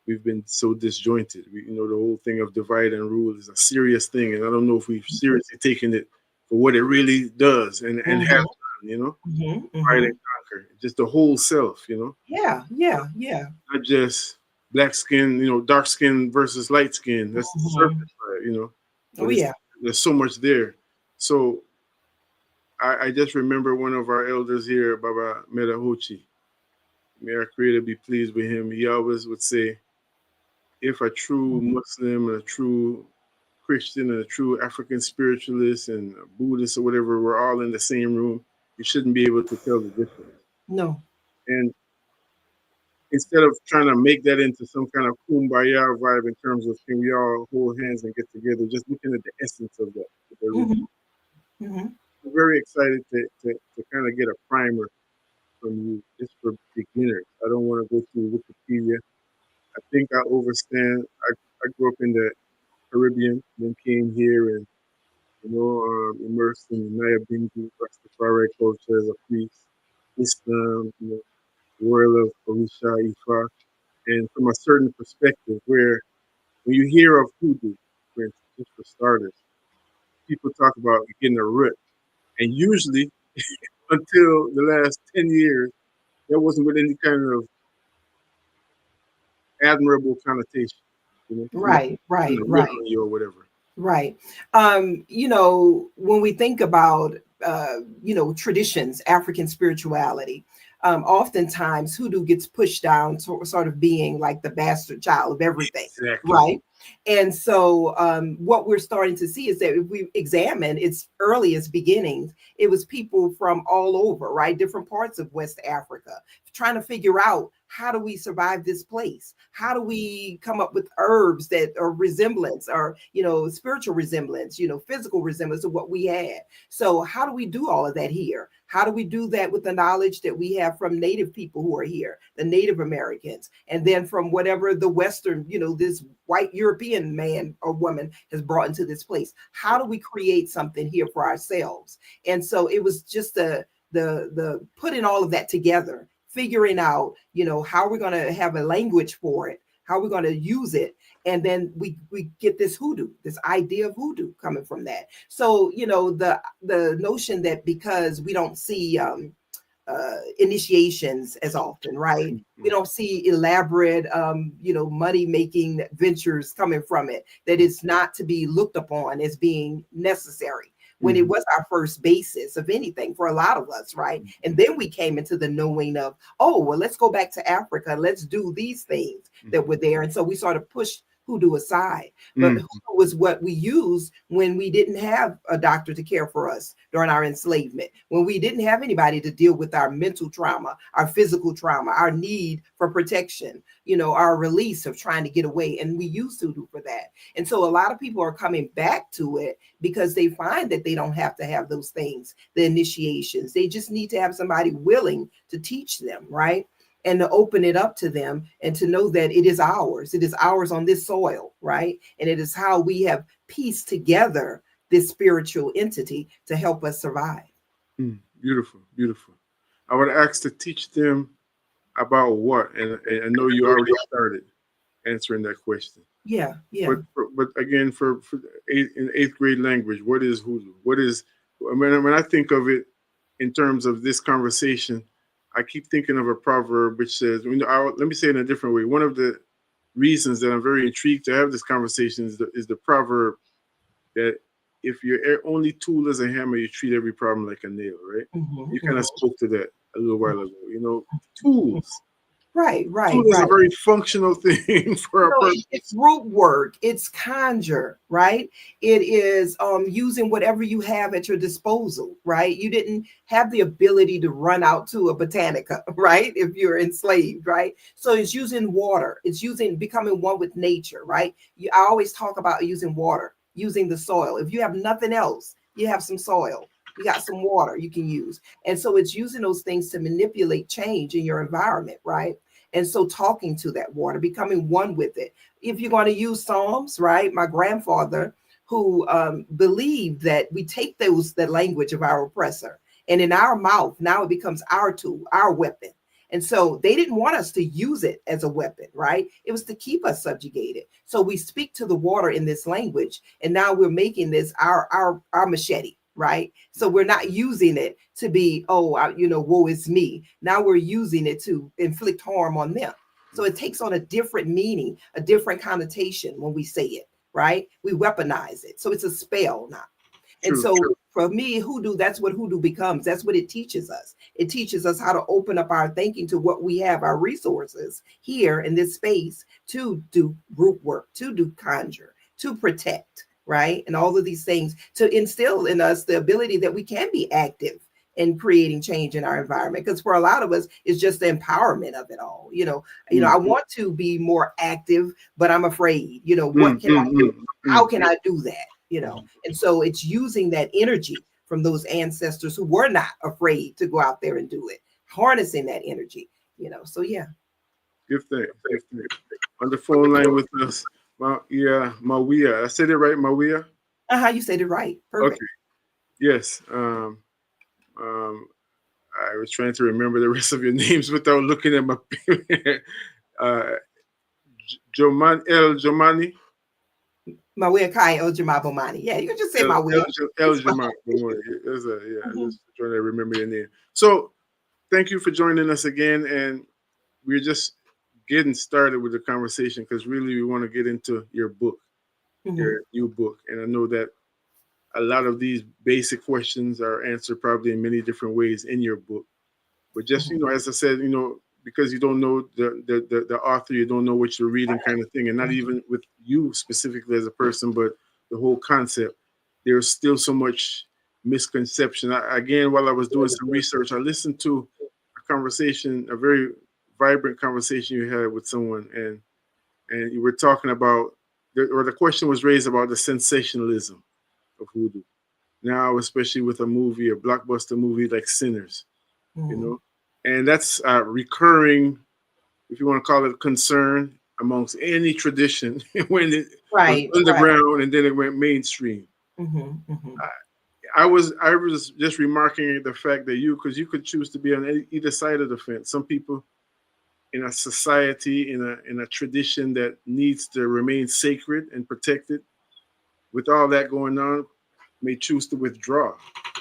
we've been so disjointed. The whole thing of divide and rule is a serious thing, and I don't know if we've seriously taken it for what it really does and has done. Divide and conquer, just the whole self. Yeah. Not just black skin, dark skin versus light skin. That's the surface side. Oh But yeah. there's so much there. So I just remember one of our elders here, Baba Medahochi. May our Creator be pleased with him. He always would say, if a true Muslim and a true Christian and a true African spiritualist and a Buddhist or whatever were all in the same room, you shouldn't be able to tell the difference. No. And instead of trying to make that into some kind of kumbaya vibe in terms of can we all hold hands and get together, just looking at the essence of that. I'm very excited to kind of get a primer from you just for beginners. I don't want to go through Wikipedia. I think I overstand. I grew up in the Caribbean, then came here and immersed in Naya Bindu, Rastafari culture as a priest, Islam, the world of Orisha, Ifa, and from a certain perspective where when you hear of Hoodoo, for instance, just for starters, people talk about getting a root. And usually, until the last 10 years, that wasn't with any kind of admirable connotation. Right. Or whatever. Right. When we think about, traditions, African spirituality, oftentimes Hoodoo gets pushed down to sort of being like the bastard child of everything. Exactly. Right. And so what we're starting to see is that if we examine its earliest beginnings, it was people from all over, right? Different parts of West Africa, trying to figure out, how do we survive this place? How do we come up with herbs that are resemblance or, spiritual resemblance, physical resemblance of what we had? So how do we do all of that here? How do we do that with the knowledge that we have from Native people who are here, the Native Americans, and then from whatever the Western, this white European man or woman has brought into this place? How do we create something here for ourselves? And so it was just the putting all of that together, figuring out, how we're going to have a language for it, how we're going to use it. And then we get this hoodoo, this idea of hoodoo coming from that. So, the notion that because we don't see initiations as often, right? We don't see elaborate, money making ventures coming from it, that it's not to be looked upon as being necessary, when it was our first basis of anything for a lot of us, right? And then we came into the knowing of, oh, well, let's go back to Africa. Let's do these things that were there. And so we sort of pushed Hoodoo aside. But Hoodoo was what we used when we didn't have a doctor to care for us during our enslavement, when we didn't have anybody to deal with our mental trauma, our physical trauma, our need for protection, our release of trying to get away. And we used Hoodoo for that. And so a lot of people are coming back to it because they find that they don't have to have those things, the initiations. They just need to have somebody willing to teach them, right? And to open it up to them and to know that it is ours. It is ours on this soil, right? And it is how we have pieced together this spiritual entity to help us survive. Beautiful, beautiful. I would ask to teach them about what, and I know you already started answering that question. Yeah. But again, for in eighth grade language, what is Hoodoo? What is, when I think of it in terms of this conversation, I keep thinking of a proverb which says, let me say it in a different way. One of the reasons that I'm very intrigued to have this conversation is the proverb that if your only tool is a hammer, you treat every problem like a nail, right? You kind of spoke to that a little while ago. Tools. Right. Tool is a very functional thing for a person. It's root work. It's conjure, right? It is using whatever you have at your disposal, right? You didn't have the ability to run out to a botanica, right? If you're enslaved, right? So it's using water. It's becoming one with nature, right? I always talk about using water, using the soil. If you have nothing else, you have some soil. You got some water you can use. And so it's using those things to manipulate change in your environment, right? And so talking to that water, becoming one with it. If you're going to use Psalms, right? My grandfather, who believed that we take that language of our oppressor, and in our mouth, now it becomes our tool, our weapon. And so they didn't want us to use it as a weapon, right? It was to keep us subjugated. So we speak to the water in this language, and now we're making this our machete, right? So we're not using it to be, woe is me. Now we're using it to inflict harm on them. So it takes on a different meaning, a different connotation when we say it, right? We weaponize it. So it's a spell now. And so for me, Hoodoo, that's what Hoodoo becomes. That's what it teaches us. It teaches us how to open up our thinking to what we have, our resources here in this space to do group work, to do conjure, to protect, right? And all of these things to instill in us the ability that we can be active in creating change in our environment. Because for a lot of us, it's just the empowerment of it all. I want to be more active, but I'm afraid, what can I do? How can I do that? And so it's using that energy from those ancestors who were not afraid to go out there and do it, harnessing that energy, so yeah. Good thing. On the phone line with us, Mawiyah. I said it right, Mawiyah? You said it right. Perfect. Okay. Yes. I was trying to remember the rest of your names without looking at my El-Jamah. Mawiyah Kai EL-Jamah Bomani. Yeah, you can just say Mawiyah. El-Jamah Bomani. Just trying to remember your name. So thank you for joining us again. And we're just getting started with the conversation because really we want to get into your book, your new book. And I know that a lot of these basic questions are answered probably in many different ways in your book. But just, as I said, because you don't know the author, you don't know what you're reading kind of thing. And not even with you specifically as a person, but the whole concept, there's still so much misconception. Again, while I was doing some research, I listened to a conversation, a very vibrant conversation you had with someone. And you were talking about, the question was raised about the sensationalism of Hoodoo. Now, especially with a blockbuster movie like Sinners, and that's a recurring, if you want to call it, concern amongst any tradition when it was underground and then it went mainstream. I was just remarking the fact that because you could choose to be on either side of the fence. Some people in a society, in a tradition that needs to remain sacred and protected, with all that going on, may choose to withdraw.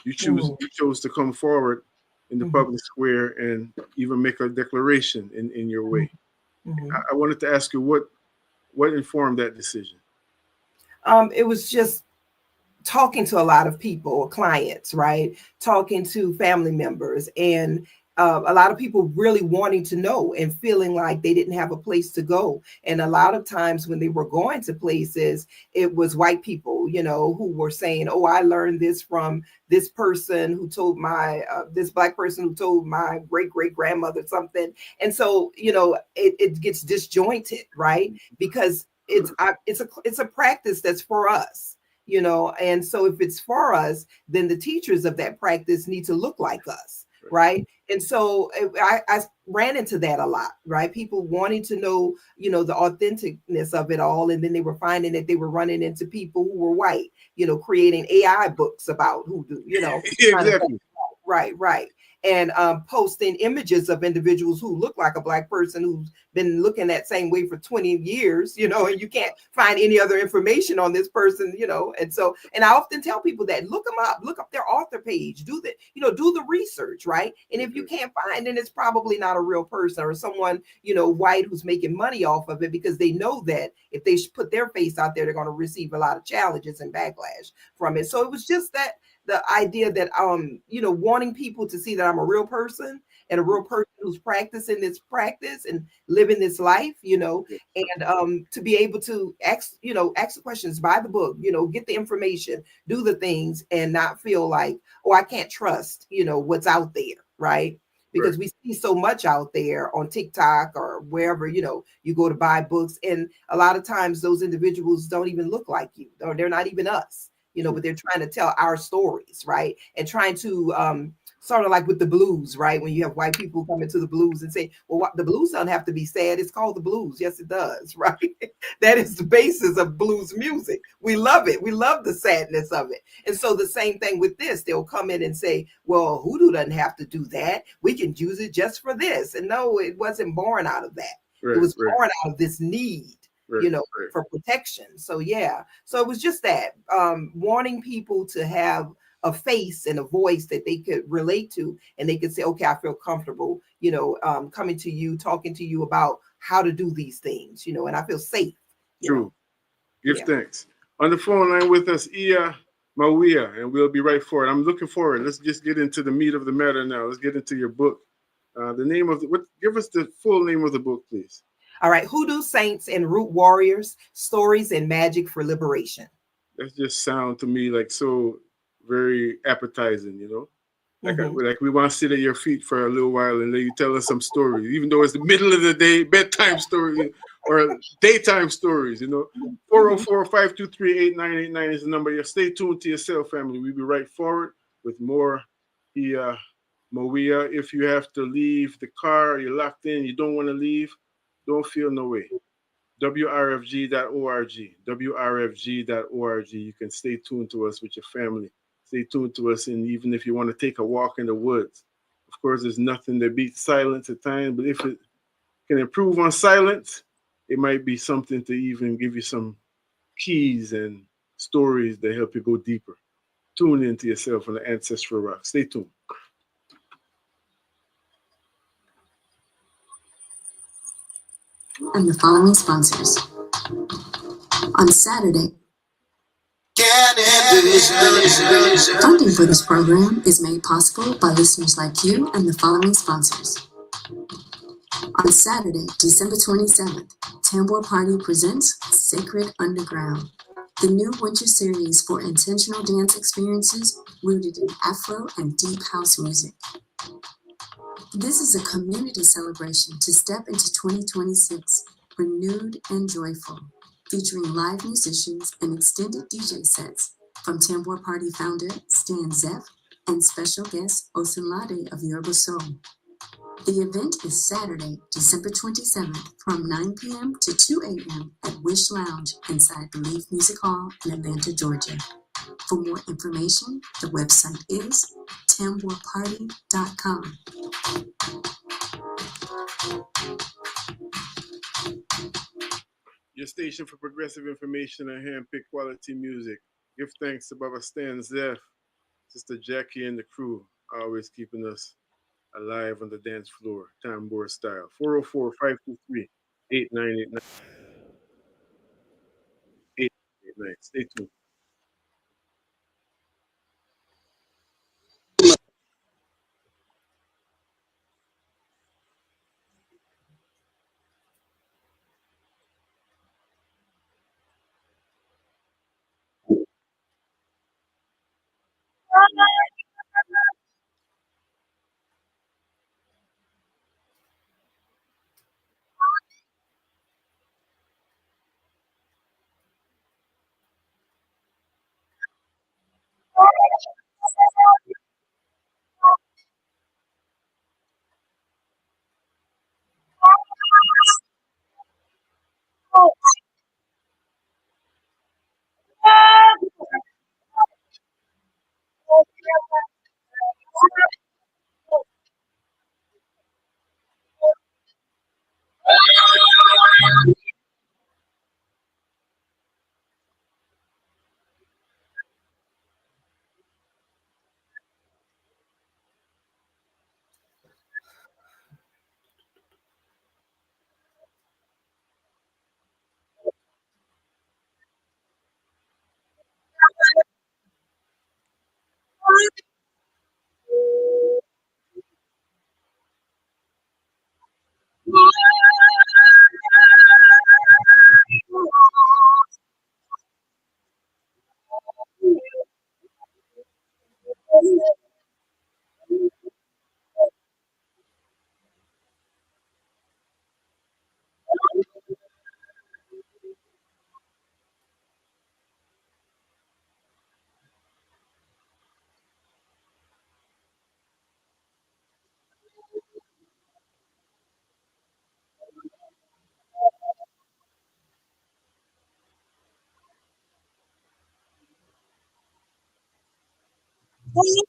You chose to come forward in the public square and even make a declaration in your way. I wanted to ask you what informed that decision? It was just talking to a lot of people, clients, right? Talking to family members, and a lot of people really wanting to know and feeling like they didn't have a place to go. And a lot of times when they were going to places, it was white people, who were saying, oh, I learned this from this person who told this Black person who told my great-great-grandmother something. And so, it gets disjointed, right? Because it's a practice that's for us. And so if it's for us, then the teachers of that practice need to look like us, right? And so I ran into that a lot, right? People wanting to know, the authenticness of it all. And then they were finding that they were running into people who were white, creating AI books about Hoodoo, Exactly. Right. And posting images of individuals who look like a Black person who's been looking that same way for 20 years, and you can't find any other information on this person, and I often tell people that look up their author page, do the research, right? And if you can't find, then it's probably not a real person or someone, white who's making money off of it, because they know that if they put their face out there, they're going to receive a lot of challenges and backlash from it. So it was just that the idea that, wanting people to see that I'm a real person and a real person who's practicing this practice and living this life, and to be able to ask the questions, buy the book, get the information, do the things, and not feel like, oh, I can't trust, what's out there, right? Because we see so much out there on TikTok or wherever, you go to buy books. And a lot of times those individuals don't even look like you, or they're not even us. But they're trying to tell our stories, right? And trying to sort of like with the blues, right? When you have white people come into the blues and say, well, what, the blues don't have to be sad. It's called the blues. Yes, it does, right? That is the basis of blues music. We love it. We love the sadness of it. And so the same thing with this, they'll come in and say, well, hoodoo doesn't have to do that. We can use it just for this. And no, it wasn't born out of that. It was born out of this need, for protection. So yeah, so it was just that, wanting people to have a face and a voice that they could relate to, and they could say, okay, I feel comfortable, coming to you, talking to you about how to do these things, and I feel safe. True. Give thanks. On the phone line with us, Mawiyah, and we'll be right forward. I'm looking forward. Let's just get into the meat of the matter now. Let's get into your book. The name of give us the full name of the book, please. All right. Hoodoo Saints and Root Warriors, Stories and Magic for Liberation. That just sound to me like so very appetizing, like we want to sit at your feet for a little while and let you tell us some stories, even though it's the middle of the day, bedtime story or daytime stories, 404-523-8989 is the number. Stay tuned to yourself, family. We'll be right forward with more. Mawiyah, if you have to leave the car, you're locked in, you don't want to leave, don't feel no way. WRFG.org. WRFG.org. You can stay tuned to us with your family. Stay tuned to us, and even if you want to take a walk in the woods. Of course, there's nothing that beats silence at times, but if it can improve on silence, it might be something to even give you some keys and stories that help you go deeper. Tune into yourself on the Ancestral Rock. Stay tuned. And the following sponsors. On Saturday, funding for this program is made possible by listeners like you and the following sponsors. On Saturday, December 27th, Tambor Party presents Sacred Underground, the new winter series for intentional dance experiences rooted in Afro and deep house music. This is a community celebration to step into 2026, renewed and joyful, featuring live musicians and extended DJ sets from Tambor Party founder Stan Zeff and special guest Osunlade of Yoruba Soul. The event is Saturday, December 27th from 9 p.m. to 2 a.m. at Wish Lounge inside Believe Music Hall in Atlanta, Georgia. For more information, the website is tamborparty.com. Your station for progressive information and hand-picked quality music. Give thanks to Baba Stan Zeff, Sister Jackie and the crew, always keeping us alive on the dance floor, tambour style. 404-523-8989. Stay tuned. Music.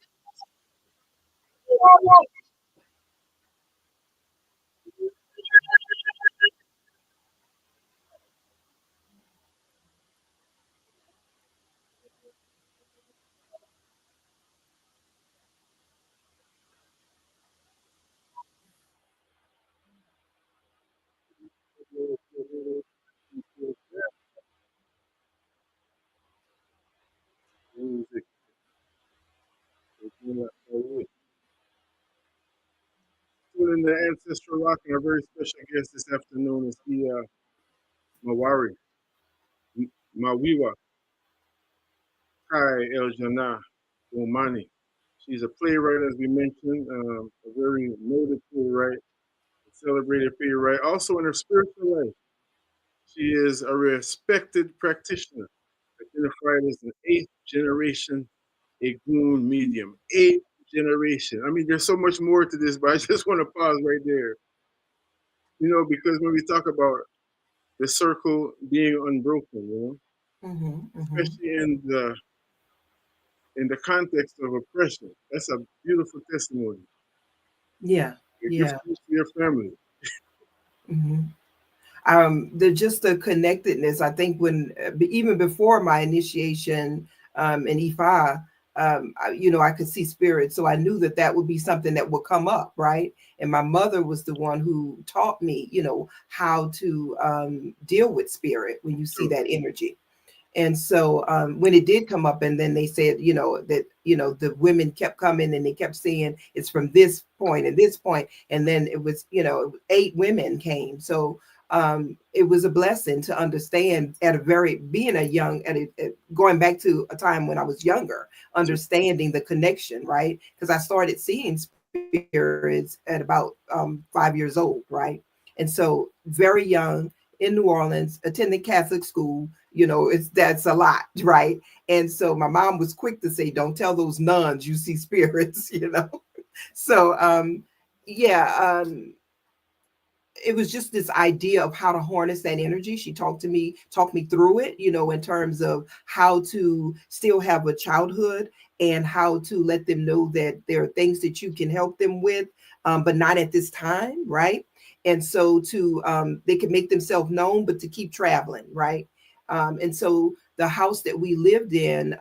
In the ancestral rock, and our very special guest this afternoon is the Mawari, Mawiyah Kai El-Jamah Bomani. She's a playwright, as we mentioned, a very noted playwright, a celebrated playwright. Also, in her spiritual life, she is a respected practitioner, identified as an eighth generation Egun medium. Eighth generation. I mean, there's so much more to this, but I just want to pause right there. You know, because when we talk about the circle being unbroken, especially in the context of oppression, that's a beautiful testimony. Yeah, It gives yeah. to your family. Mhm. They're just a connectedness. I think when even before my initiation in Ifa, I could see spirit, so I knew that that would be something that would come up, right? And my mother was the one who taught me, how to deal with spirit when you see True. that energy. And so when it did come up, and then they said, that, the women kept coming and they kept saying it's from this point and this point. And then it was, 8 women came. So it was a blessing to understand being a young, going back to a time when I was younger, understanding the connection, right? Because I started seeing spirits at about 5 years old, right? And so very young in New Orleans, attending Catholic school, that's a lot, right? And so my mom was quick to say, don't tell those nuns you see spirits, So yeah, it was just this idea of how to harness that energy. She talked me through it, in terms of how to still have a childhood and how to let them know that there are things that you can help them with, but not at this time, right? And so they can make themselves known, but to keep traveling, right? And so the house that we lived in,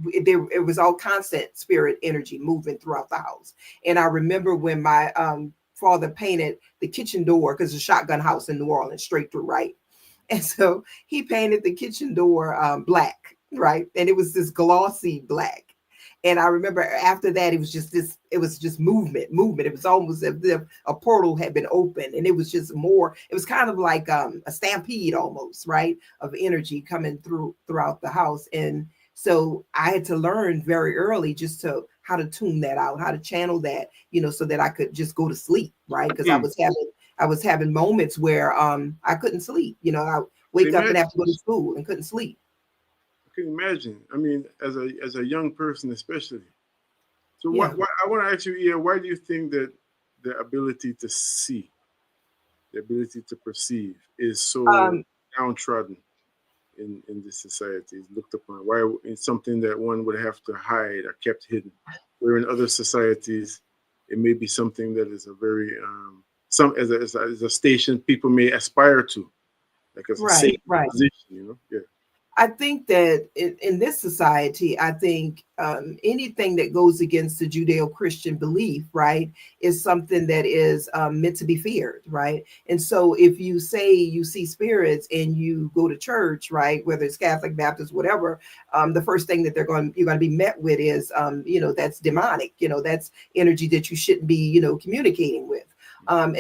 it was all constant spirit energy moving throughout the house. And I remember when my father painted the kitchen door, because it's a shotgun house in New Orleans, straight through, right? And so he painted the kitchen door black, right? And it was this glossy black. And I remember after that, it was just movement. It was almost as if a portal had been opened, and it was just more, it was kind of like a stampede almost, right? Of energy coming throughout the house. And so I had to learn very early just how to tune that out, how to channel that, so that I could just go to sleep, right? Because I was having moments where I couldn't sleep. I wake up and have to go to school and couldn't sleep. I can imagine. I mean, as a young person, especially. So, Yeah. why I want to ask you, Ian, why do you think that the ability to see, the ability to perceive, is so downtrodden in this society? Is looked upon. Why it's something that one would have to hide or kept hidden, where in other societies, it may be something that is a very as a station people may aspire to, like as a safe Right. position. Yeah. I think that in this society, I think anything that goes against the Judeo-Christian belief, right, is something that is meant to be feared, right? And so if you say you see spirits and you go to church, right, whether it's Catholic, Baptist, whatever, the first thing that you're going to be met with is, that's demonic, that's energy that you shouldn't be, communicating with. And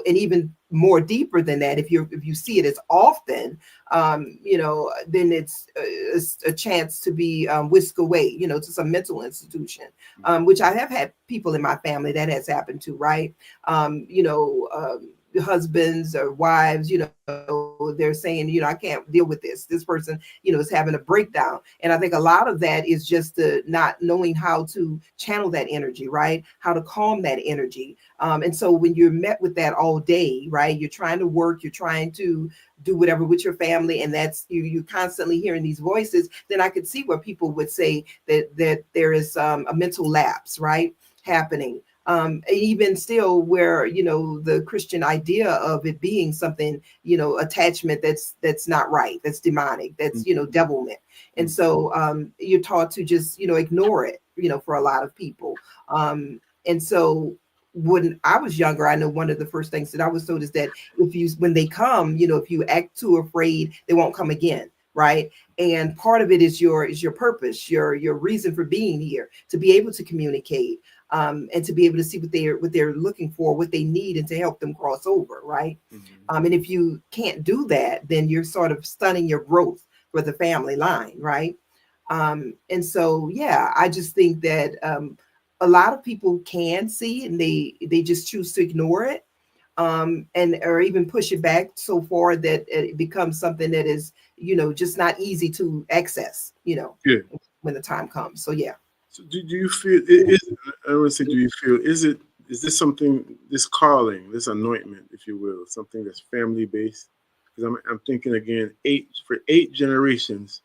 even more deeper than that, if you see it as often, then it's a chance to be whisked away, to some mental institution, which I have had people in my family that has happened to, right? Husbands or wives, they're saying, I can't deal with this. This person, is having a breakdown. And I think a lot of that is just the not knowing how to channel that energy, right? How to calm that energy. And so when you're met with that all day, right, you're trying to work, you're trying to do whatever with your family, and that's you constantly hearing these voices, then I could see where people would say that there is a mental lapse, right, happening. Even still where, the Christian idea of it being something, attachment that's not right, that's demonic, that's, devilment. And so you're taught to just, ignore it, for a lot of people. And so when I was younger, I know one of the first things that I was told is that when they come, if you act too afraid, they won't come again. Right. And part of it is your purpose, your reason for being here, to be able to communicate, and to be able to see what they're looking for, what they need, and to help them cross over. Right. And if you can't do that, then you're sort of stunning your growth for the family line. Right. And so, yeah, I just think that a lot of people can see and they just choose to ignore it, and or even push it back so far that it becomes something that is, just not easy to access, Yeah. when the time comes. So, yeah. So do you feel I would say, do you feel, is this something, this calling, this anointment, if you will, something that's family based? Because I'm thinking again, for 8 generations,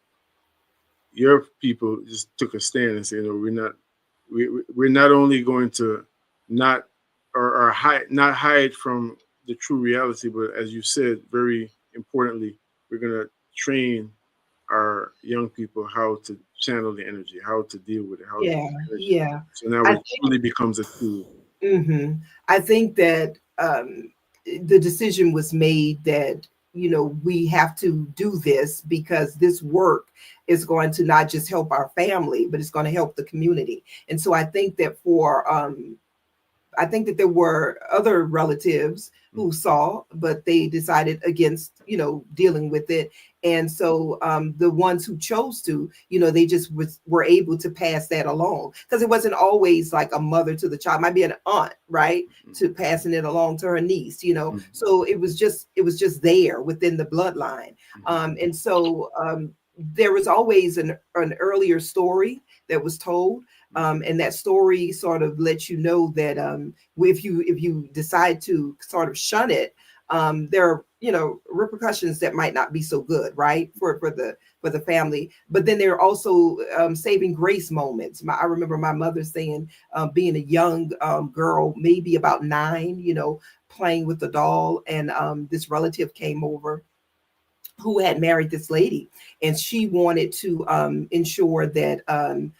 your people just took a stand and said, we're not only going to not hide from the true reality, but as you said, very importantly, we're going to train our young people how to channel the energy, how to deal with it, how to Yeah. Yeah. so now I it truly becomes a tool. I think that the decision was made that, we have to do this because this work is going to not just help our family, but it's going to help the community. And so I think that there were other relatives who saw, but they decided against, dealing with it. And so the ones who chose to, they just were able to pass that along, because it wasn't always like a mother to the child, it might be an aunt, right, to passing it along to her niece, So it was just there within the bloodline. And so there was always an earlier story that was told. And that story sort of lets you know that if you decide to sort of shun it, there are, repercussions that might not be so good, right, for the family. But then there are also saving grace moments. I remember my mother saying, being a young girl, maybe about 9, playing with the doll, and this relative came over who had married this lady, and she wanted to ensure that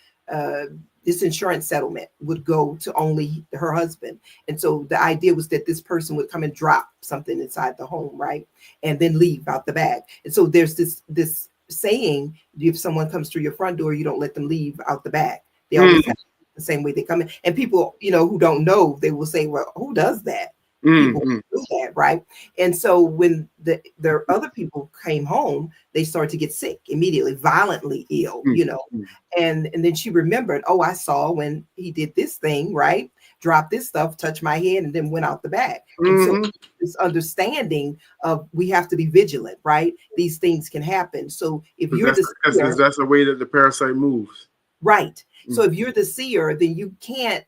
this insurance settlement would go to only her husband. And so the idea was that this person would come and drop something inside the home, right, and then leave out the bag. And so there's this saying: if someone comes through your front door, you don't let them leave out the bag. They always have the same way they come in. And people, who don't know, they will say, well, who does that? People do that, right? And so when the other people came home, they started to get sick immediately, violently ill, and then she remembered, oh, I saw when he did this thing, right? Dropped this stuff, touched my head, and then went out the bag. And so this understanding of we have to be vigilant, right? These things can happen. So if you're that's the way that the parasite moves. Right. So if you're the seer, then you can't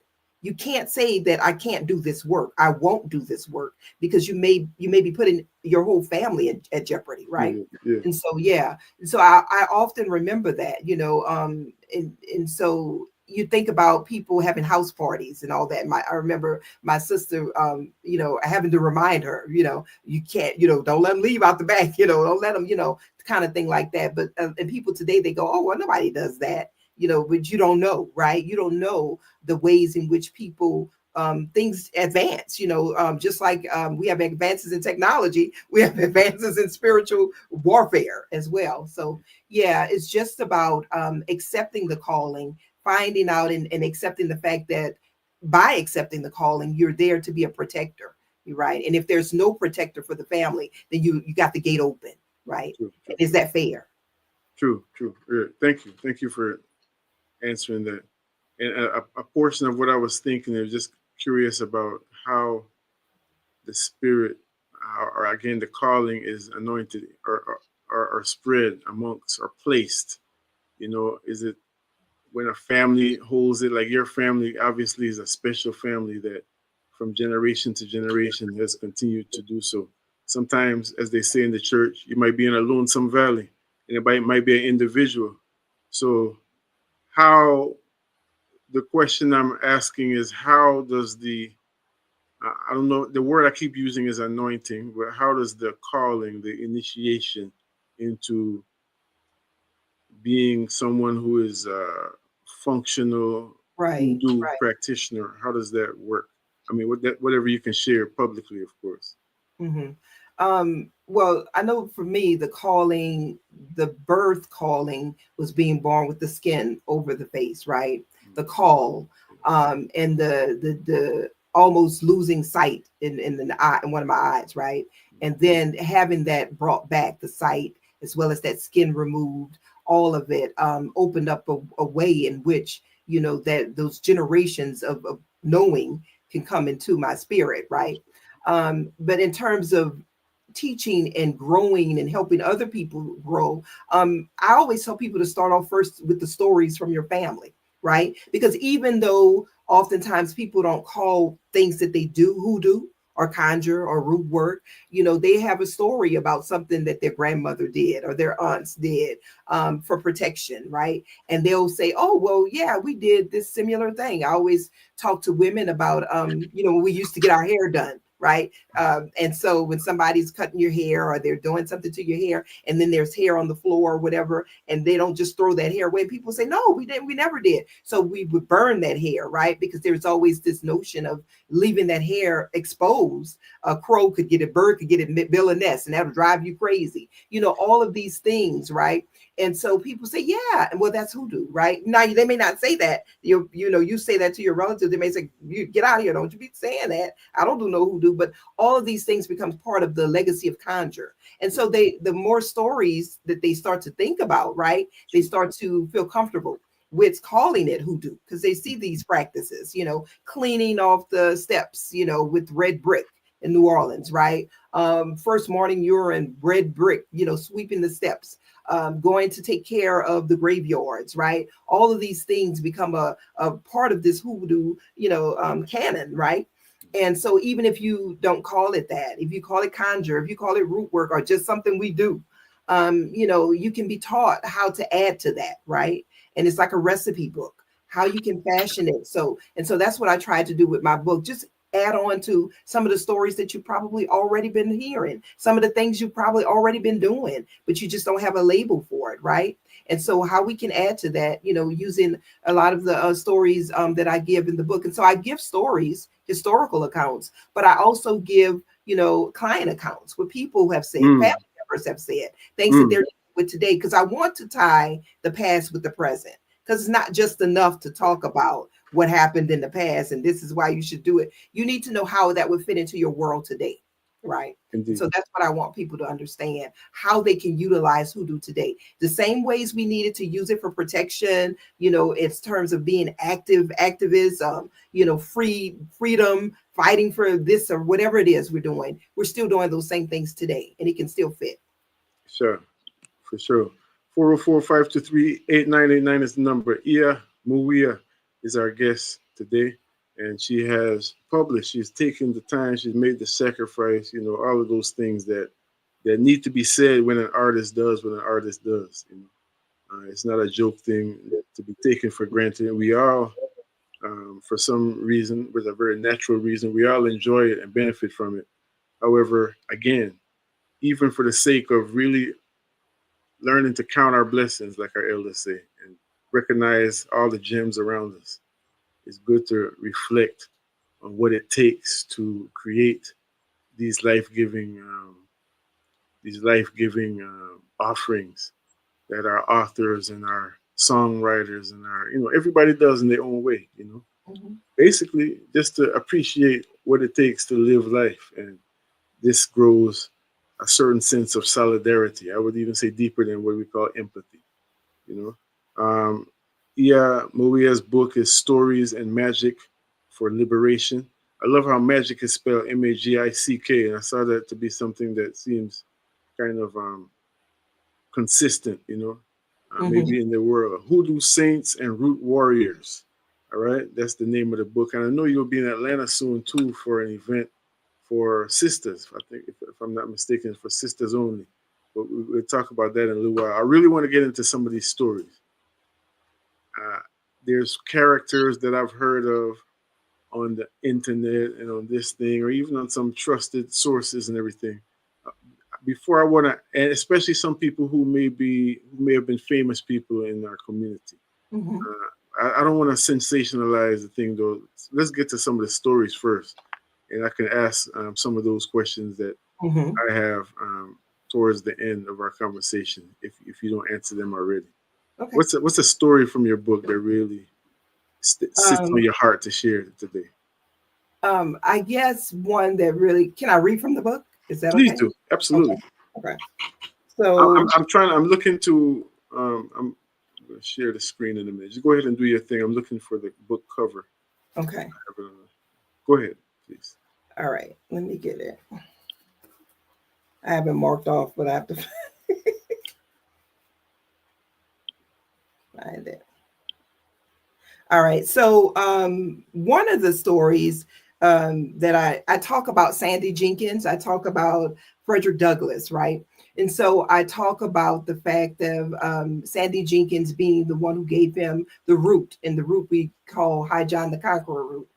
say that I can't do this work. I won't do this work, because you may be putting your whole family at jeopardy, right? Yeah. And so, yeah. So I often remember that, and so you think about people having house parties and all that. I remember my sister, having to remind her, you can't, don't let them leave out the back, don't let them, kind of thing like that. But and people today, they go, oh, well, nobody does that. But you don't know, right? You don't know the ways in which people things advance, just like we have advances in technology, we have advances in spiritual warfare as well. So yeah, it's just about accepting the calling, finding out and accepting the fact that by accepting the calling, you're there to be a protector, right? And if there's no protector for the family, then you got the gate open, right? True. Is that fair? True. Thank you for answering that. And a portion of what I was thinking, I was just curious about how the spirit, or again, the calling is anointed or spread amongst or placed? Is it when a family holds it, like your family obviously is a special family that from generation to generation has continued to do so. Sometimes, as they say in the church, you might be in a lonesome valley, and it might be an individual. So, how the question I'm asking is, how does I don't know, the word I keep using is anointing, but how does the calling, the initiation into being someone who is a functional Right, Hoodoo right. practitioner, how does that work? I mean, whatever you can share publicly, of course. Hmm. Well, I know for me, the calling, the birth calling was being born with the skin over the face, right? The call, and the almost losing sight in the eye, in one of my eyes, right? And then having that brought back, the sight as well as that skin removed, all of it opened up a way in which that those generations of knowing can come into my spirit, right? But in terms of teaching and growing and helping other people grow, I always tell people to start off first with the stories from your family, right? Because even though oftentimes people don't call things that they do hoodoo or conjure or root work, they have a story about something that their grandmother did or their aunts did, for protection, right? And they'll say, oh, well, yeah, we did this similar thing. I always talk to women about, when we used to get our hair done, right? And so when somebody's cutting your hair or they're doing something to your hair, and then there's hair on the floor or whatever, and they don't just throw that hair away, people say, no, we didn't, we never did. So we would burn that hair, right? Because there's always this notion of leaving that hair exposed. A crow could get it, bird could get it, build a nest, and that'll drive you crazy. All of these things, right? And so people say, yeah, well, that's hoodoo, right? Now they may not say that. You say that to your relative, they may say, you get out of here, don't you be saying that. I don't do no hoodoo, but all of these things becomes part of the legacy of conjure. And so the more stories that they start to think about, right, they start to feel comfortable with calling it hoodoo because they see these practices, cleaning off the steps, with red brick in New Orleans, right? First morning urine, red brick, sweeping the steps, going to take care of the graveyards, right? All of these things become a part of this hoodoo, canon, right? And so even if you don't call it that, if you call it conjure, if you call it root work or just something we do, you can be taught how to add to that, right? And it's like a recipe book, how you can fashion it. So that's what I tried to do with my book. Just add on to some of the stories that you've probably already been hearing, some of the things you've probably already been doing, but you just don't have a label for it, right? And so how we can add to that, using a lot of the stories that I give in the book. And so I give stories, historical accounts, but I also give, client accounts, what people have said, family members have said, things that they're dealing with today, because I want to tie the past with the present. Because it's not just enough to talk about what happened in the past and this is why you should do it. You need to know how that would fit into your world today, right? So that's what I want people to understand, how they can utilize hoodoo today. The same ways we needed to use it for protection, in terms of being activists, freedom, fighting for this or whatever it is we're doing. We're still doing those same things today, and it can still fit. Sure, for sure. 404-523-8989 is the number. Mawiyah is our guest today, and she has published. She's taken the time. She's made the sacrifice. All of those things that need to be said when an artist does what an artist does. It's not a joke thing to be taken for granted. We all, for some reason, with a very natural reason, we all enjoy it and benefit from it. However, again, even for the sake of really learning to count our blessings, like our elders say, and recognize all the gems around us, it's good to reflect on what it takes to create these life-giving, offerings that our authors and our songwriters and our, everybody does in their own way. Basically, just to appreciate what it takes to live life, and this grows a certain sense of solidarity. I would even say deeper than what we call empathy. Mawiyah's book is Stories and Magic for Liberation. I love how magic is spelled Magick, and I saw that to be something that seems kind of consistent, maybe in the world. Hoodoo Saints and Root Warriors. All right, that's the name of the book. And I know you'll be in Atlanta soon too for an event for sisters. I think, if I'm not mistaken, for sisters only. But we'll talk about that in a little while. I really want to get into some of these stories. There's characters that I've heard of on the internet and on this thing, or even on some trusted sources and everything. Before I want to, and especially some people who may have been famous people in our community. Mm-hmm. I don't want to sensationalize the thing though. Let's get to some of the stories first, and I can ask some of those questions that I have towards the end of our conversation, if you don't answer them already. Okay. What's a story from your book that really sits on your heart to share today? I guess one that really, can I read from the book? Is that Please okay? do. Absolutely. Okay. So I'm looking to, I'm going to share the screen in a minute. Just go ahead and do your thing. I'm looking for the book cover. Okay. Go ahead, please. All right. Let me get it. I haven't marked off, but I have to find it. All right. So one of the stories that I talk about Sandy Jenkins, I talk about Frederick Douglass, right? And so I talk about the fact of Sandy Jenkins being the one who gave him the root, and the root we call High John the Conqueror root.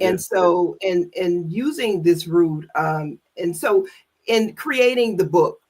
And so in using this root, and so in creating the book,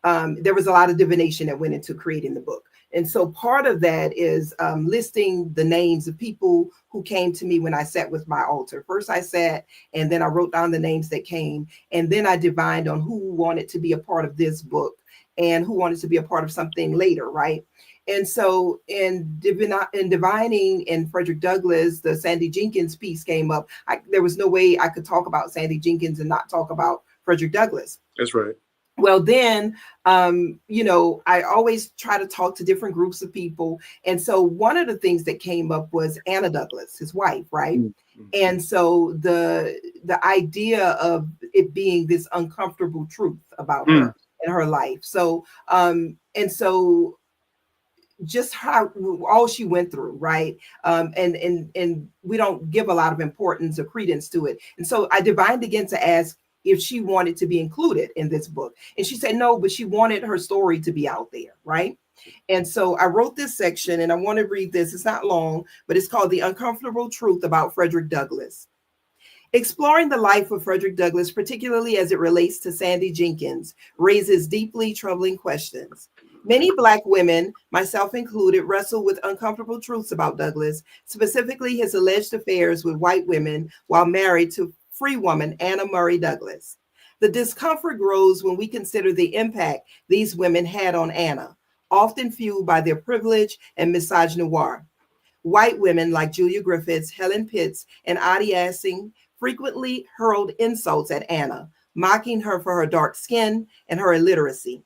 there was a lot of divination that went into creating the book. And so part of that is listing the names of people who came to me when I sat with my altar. First I sat, and then I wrote down the names that came, and then I divined on who wanted to be a part of this book and who wanted to be a part of something later, right? And so in divining in Frederick Douglass, the Sandy Jenkins piece came up. There was no way I could talk about Sandy Jenkins and not talk about Frederick Douglass. That's right. Well, then, I always try to talk to different groups of people. And so one of the things that came up was Anna Douglass, his wife, right? Mm-hmm. And so the idea of it being this uncomfortable truth about her and her life. So, and so just how all she went through, right? And we don't give a lot of importance or credence to it. And so I divined again to ask if she wanted to be included in this book. And she said no, but she wanted her story to be out there, right? And so I wrote this section, and I want to read this. It's not long, but it's called The Uncomfortable Truth About Frederick Douglass. Exploring the life of Frederick Douglass, particularly as it relates to Sandy Jenkins, raises deeply troubling questions. Many Black women, myself included, wrestle with uncomfortable truths about Douglass, specifically his alleged affairs with white women while married to free woman Anna Murray Douglass. The discomfort grows when we consider the impact these women had on Anna, often fueled by their privilege and misogynoir. White women like Julia Griffiths, Helen Pitts, and Audie Assing frequently hurled insults at Anna, mocking her for her dark skin and her illiteracy.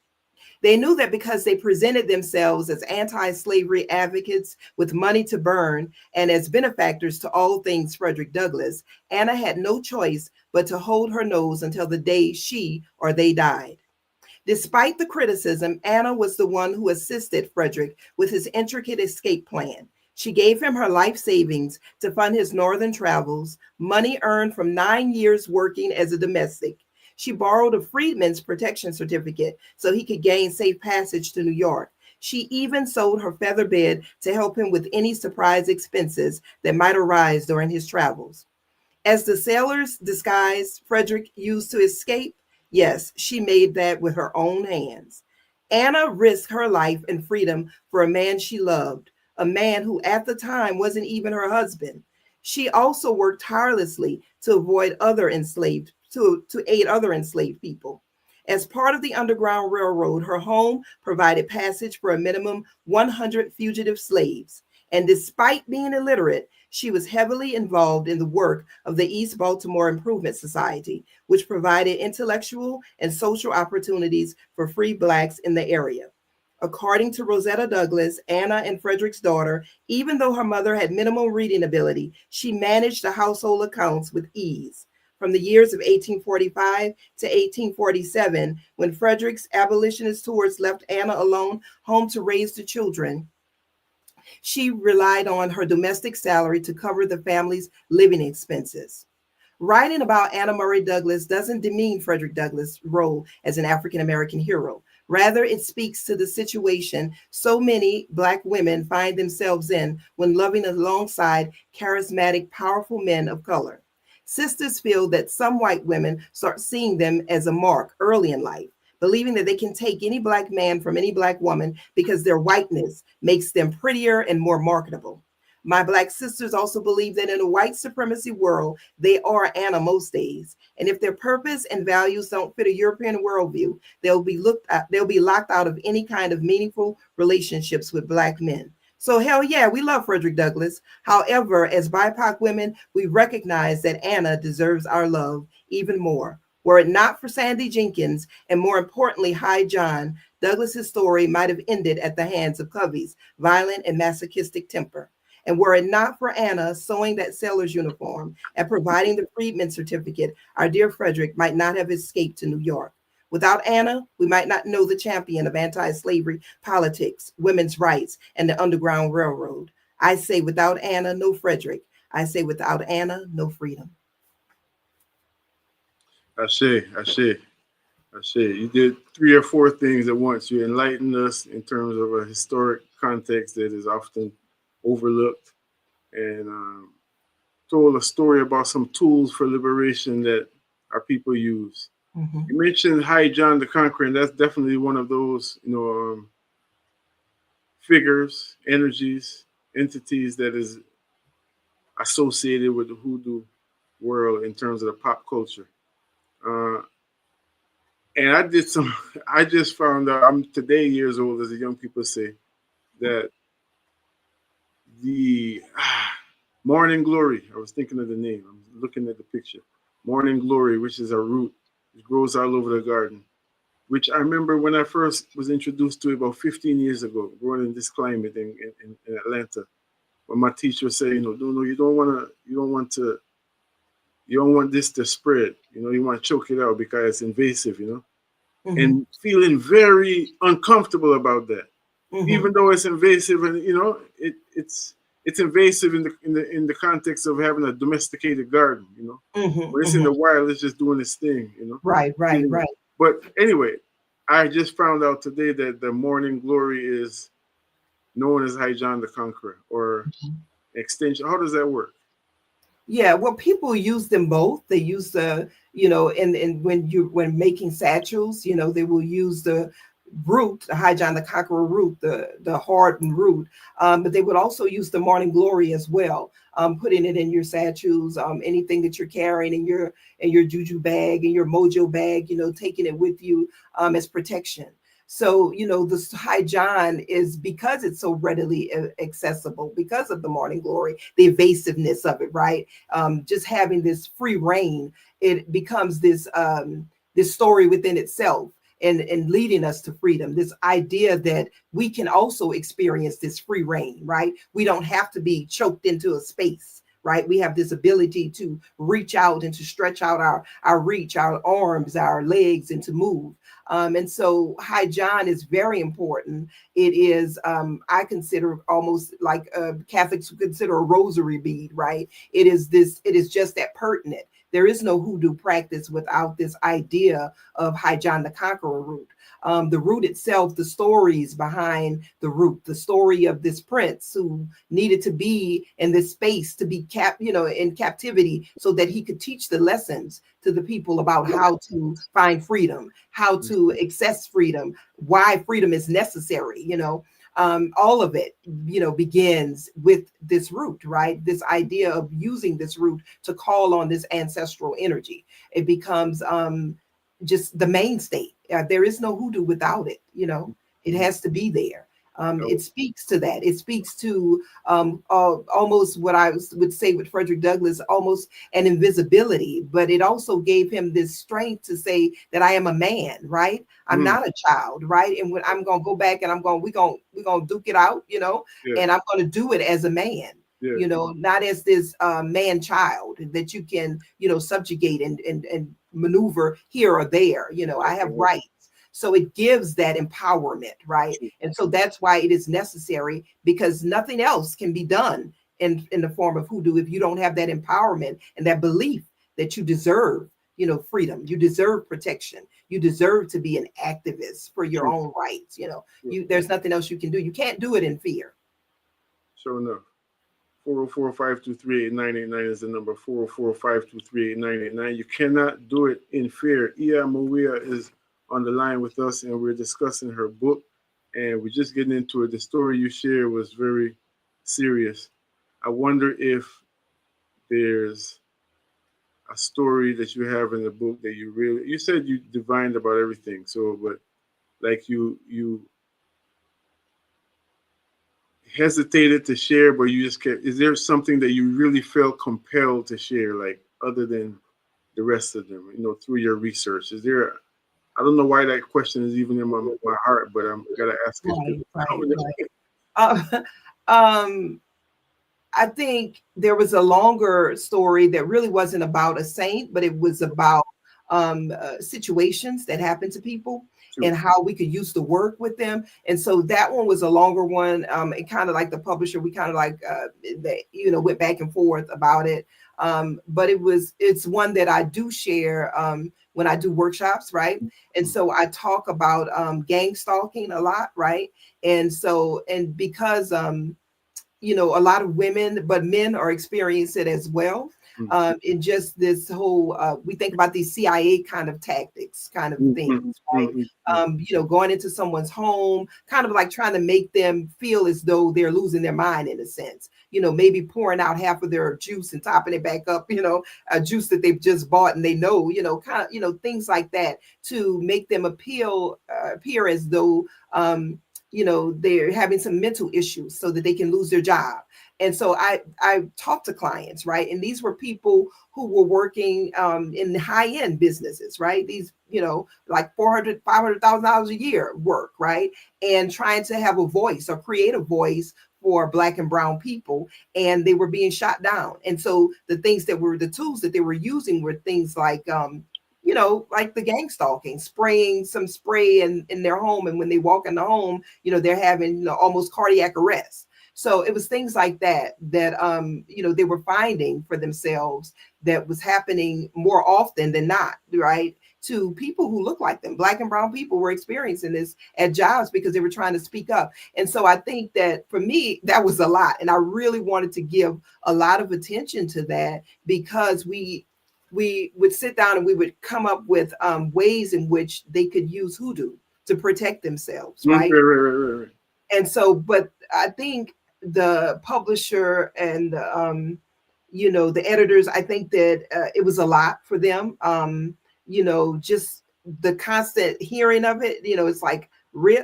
They knew that because they presented themselves as anti-slavery advocates with money to burn and as benefactors to all things Frederick Douglass, Anna had no choice but to hold her nose until the day she or they died. Despite the criticism, Anna was the one who assisted Frederick with his intricate escape plan. She gave him her life savings to fund his northern travels, money earned from 9 years working as a domestic. She borrowed a freedman's protection certificate so he could gain safe passage to New York. She even sold her feather bed to help him with any surprise expenses that might arise during his travels. As the sailor's disguise Frederick used to escape, yes, she made that with her own hands. Anna risked her life and freedom for a man she loved, a man who at the time wasn't even her husband. She also worked tirelessly to avoid to aid other enslaved people. As part of the Underground Railroad, her home provided passage for a minimum 100 fugitive slaves. And despite being illiterate, she was heavily involved in the work of the East Baltimore Improvement Society, which provided intellectual and social opportunities for free Blacks in the area. According to Rosetta Douglas, Anna and Frederick's daughter, even though her mother had minimal reading ability, she managed the household accounts with ease. From the years of 1845 to 1847, when Frederick's abolitionist tours left Anna alone home to raise the children, she relied on her domestic salary to cover the family's living expenses. Writing about Anna Murray Douglas doesn't demean Frederick Douglass' role as an African American hero. Rather, it speaks to the situation so many Black women find themselves in when loving alongside charismatic, powerful men of color. Sisters feel that some white women start seeing them as a mark early in life, believing that they can take any Black man from any Black woman because their whiteness makes them prettier and more marketable. My Black sisters also believe that in a white supremacy world, they are Anna most days. And if their purpose and values don't fit a European worldview, they'll be locked out of any kind of meaningful relationships with Black men. So hell yeah, we love Frederick Douglass. However, as BIPOC women, we recognize that Anna deserves our love even more. Were it not for Sandy Jenkins, and more importantly, High John, Douglass's story might have ended at the hands of Covey's violent and masochistic temper. And were it not for Anna sewing that sailor's uniform and providing the freedman certificate, our dear Frederick might not have escaped to New York. Without Anna, we might not know the champion of anti-slavery politics, women's rights, and the Underground Railroad. I say without Anna, no Frederick. I say without Anna, no freedom. Ashe. You did 3 or 4 things at once. You enlightened us in terms of a historic context that is often overlooked, and told a story about some tools for liberation that our people use. Mm-hmm. You mentioned High John the Conqueror, and that's definitely one of those, figures, energies, entities that is associated with the hoodoo world in terms of the pop culture. And I just found out, I'm today years old, as the young people say, that the Morning Glory, I was thinking of the name, I'm looking at the picture. Morning Glory, which is a root, it grows all over the garden, which I remember when I first was introduced to it about 15 years ago, growing in this climate in Atlanta, when my teacher said, no, you don't want this to spread, you want to choke it out because it's invasive, Mm-hmm. and feeling very uncomfortable about that. Mm-hmm. Even though it's invasive, and it's invasive in the context of having a domesticated garden, Mm-hmm. When it's in the wild, it's just doing its thing, Right. But anyway, I just found out today that the Morning Glory is known as High John the Conqueror, or extension. How does that work? Yeah, well, people use them both. They use the, and when making satchels, they will use the root, the High John the Conqueror root, the hardened root, but they would also use the Morning Glory as well, putting it in your satchels, anything that you're carrying in your juju bag, in your mojo bag, taking it with you as protection. So, this High John is, because it's so readily accessible, because of the Morning Glory, the evasiveness of it, right? Just having this free reign, it becomes this story within itself, and leading us to freedom. This idea that we can also experience this free reign, right? We don't have to be choked into a space, right? We have this ability to reach out and to stretch out our reach, our arms, our legs, and to move. And so High John is very important. It is, I consider, almost like Catholics would consider a rosary bead, right? It is just that pertinent. There is no hoodoo practice without this idea of High John the Conqueror root. The root itself, the stories behind the root, the story of this prince who needed to be in this space, to be in captivity, so that he could teach the lessons to the people about how to find freedom, how to access freedom, why freedom is necessary, all of it, begins with this root, right? This idea of using this root to call on this ancestral energy. It becomes just the mainstay. There is no hoodoo without it. It has to be there. It speaks to that. It speaks to almost what I would say with Frederick Douglass, almost an invisibility, but it also gave him this strength to say that I am a man, right? I'm not a child, right? And when I'm going to go back and we're going to duke it out, and I'm going to do it as a man. Not as this man child that you can, subjugate and maneuver here or there. I have rights. So it gives that empowerment, right? And so that's why it is necessary, because nothing else can be done in the form of hoodoo if you don't have that empowerment and that belief that you deserve, freedom, you deserve protection, you deserve to be an activist for your own rights. There's nothing else you can do. You can't do it in fear. Sure enough. 404-523-8989 is the number. 404-523-8989. You cannot do it in fear. Mawiyah is on the line with us, and we're discussing her book, and we're just getting into it. The story you shared was very serious. I wonder if there's a story that you have in the book that you said you divined about everything. So, but like you hesitated to share, but you just kept, is there something that you really felt compelled to share, like other than the rest of them, through your research? Is there, I don't know why that question is even in my heart, but I'm going to ask it. Right. I think there was a longer story that really wasn't about a saint, but it was about situations that happened to people and how we could use to work with them. And so that one was a longer one. And kind of like the publisher, we kind of like, went back and forth about it. But it's one that I do share when I do workshops, right? And so I talk about gang stalking a lot, right? And so, and because, a lot of women, but men are experiencing it as well. In just this whole, we think about these CIA kind of tactics, kind of things, right? Going into someone's home, kind of like trying to make them feel as though they're losing their mind in a sense. Maybe pouring out half of their juice and topping it back up, a juice that they've just bought and they know, kind of, things like that to make them appear as though, they're having some mental issues so that they can lose their job. And so I talked to clients, right? And these were people who were working in high-end businesses, right? These, like $400,000, $500,000 a year work, right? And trying to have a voice or create a voice for Black and brown people, and they were being shot down. And so the tools that they were using were things like, like the gang stalking, spraying some spray in their home. And when they walk in the home, they're having almost cardiac arrest. So it was things like that they were finding for themselves that was happening more often than not, right? To people who look like them. Black and brown people were experiencing this at jobs because they were trying to speak up. And so I think that for me, that was a lot. And I really wanted to give a lot of attention to that because we would sit down and we would come up with ways in which they could use hoodoo to protect themselves, right? Right. And so, but I think the publisher and the editors, I think that it was a lot for them. Just the constant hearing of it, it's like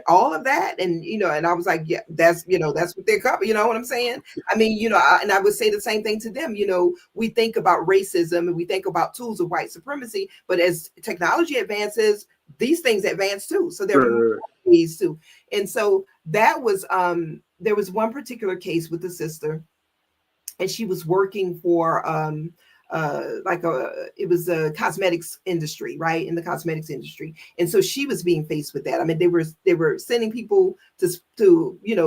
all of that. And, and I was like, yeah, that's what they're covering. You know what I'm saying? I mean, and I would say the same thing to them. We think about racism and we think about tools of white supremacy, but as technology advances, these things advance too. So there are ways too. And so that was, there was one particular case with the sister, and she was working for it was a cosmetics industry, right? In the cosmetics industry. And so she was being faced with that. I mean, they were sending people to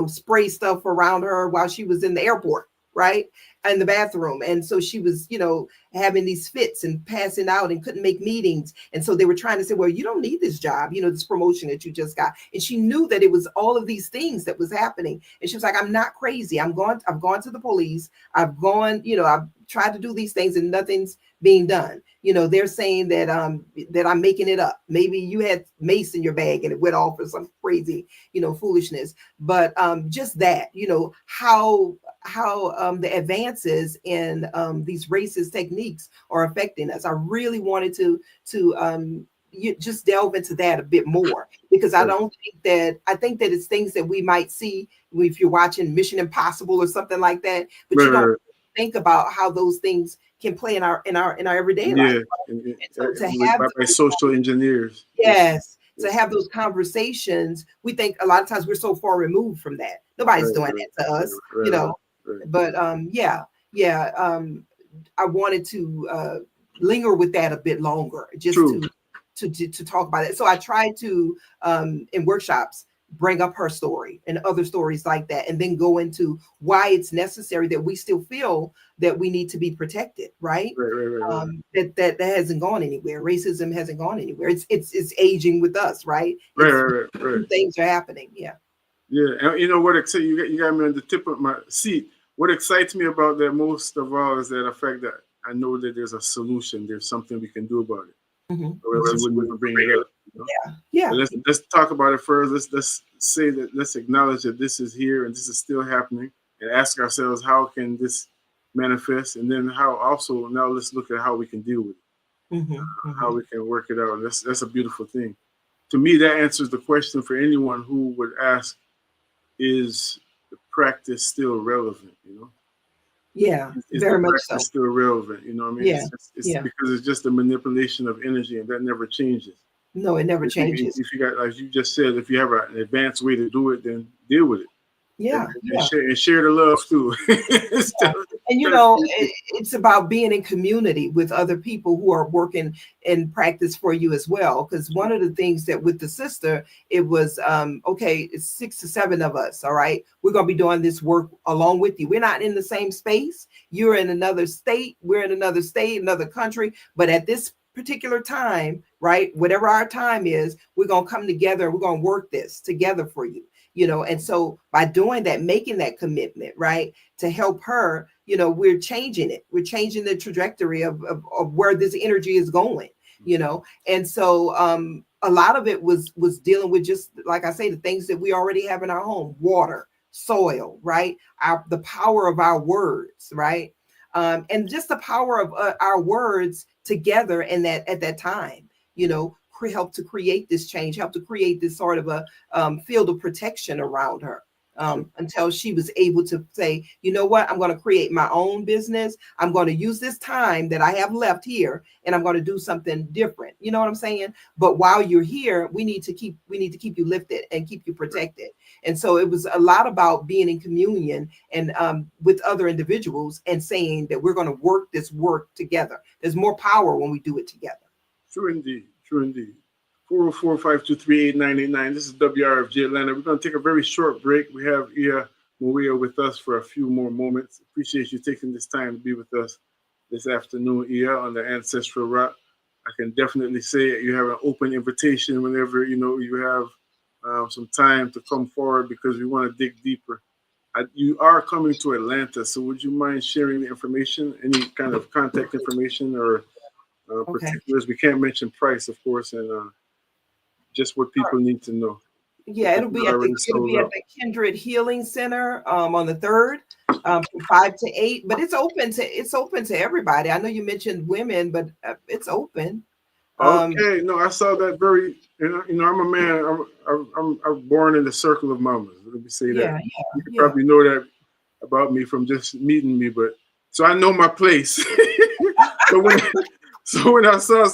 spray stuff around her while she was in the airport, right? In the bathroom. And so she was, having these fits and passing out and couldn't make meetings. And so they were trying to say, well, you don't need this job, this promotion that you just got. And she knew that it was all of these things that was happening. And she was like, I'm not crazy. I've gone to the police. I've tried to do these things and nothing's being done. They're saying that that I'm making it up. Maybe you had mace in your bag and it went off for some crazy, foolishness. But just that, how the advances in these racist techniques are affecting us. I really wanted to you just delve into that a bit more, because I think that it's things that we might see if you're watching Mission Impossible or something like that, but you don't think about how those things can play in our everyday life. And so to have by social engineers. Yes. To have those conversations, we think a lot of times we're so far removed from that. Nobody's doing that to us, you know. But I wanted to linger with that a bit longer, just to talk about it. So I tried to in workshops bring up her story and other stories like that, and then go into why it's necessary that we still feel that we need to be protected, right? That hasn't gone anywhere. Racism hasn't gone anywhere. It's aging with us, right? Things are happening. Yeah. And you know what excites you got me on the tip of my seat. What excites me about that most of all is that fact that I know that there's a solution. There's something we can do about it. Or else you wouldn't even bring it up. You know? Yeah. So let's talk about it first. Let's say that, let's acknowledge that this is here and this is still happening, and ask ourselves, how can this manifest, and then how also now let's look at how we can deal with it, how we can work it out. That's a beautiful thing. To me, that answers the question for anyone who would ask, is the practice still relevant? You know? Yeah, is very the much practice so. still relevant? You know what I mean? It's because it's just a manipulation of energy, and that never changes. No, it never changes. If you got, like you just said, if you have an advanced way to do it, then deal with it. And share the love too. And you know, it's about being in community with other people who are working in practice for you as well. Because one of the things that with the sister, it was okay, it's 6 to 7 of us. All right, we're gonna be doing this work along with you. We're not in the same space. You're in another state. We're in another state, another country. But at this particular time, right, whatever our time is, we're gonna come together. We're gonna work this together for you. You know, and so by doing that, making that commitment, right, to help her, you know, we're changing it. We're changing the trajectory of where this energy is going, you know. And so a lot of it was dealing with, just like I say, the things that we already have in our home: water, soil, right, the power of our words, right, and just the power of our words together in that at that time, you know, help to create this change, help to create this sort of a field of protection around her, until she was able to say, you know what, I'm going to create my own business. I'm going to use this time that I have left here, and I'm going to do something different. You know what I'm saying? But while you're here, we need to keep you lifted and keep you protected. And so it was a lot about being in communion and with other individuals, and saying that we're going to work this work together. There's more power when we do it together. True indeed. 404-523-8989. This is WRFG Atlanta. We're going to take a very short break. We have Mawiyah with us for a few more moments. Appreciate you taking this time to be with us this afternoon, on the Ancestral Rock. I can definitely say you have an open invitation whenever you have some time to come forward, because we want to dig deeper. You are coming to Atlanta, so would you mind sharing the information, any kind of contact information or particulars? We can't mention price, of course, and just what people need to know. Yeah, it'll be at the Kindred Healing Center on the 3rd, from 5 to 8. But it's open to everybody. I know you mentioned women, but it's open. Okay, no, I saw that very. I'm a man. I'm born in the circle of mamas. Let me say that. You probably know that about me from just meeting me, but so I know my place. So when I saw,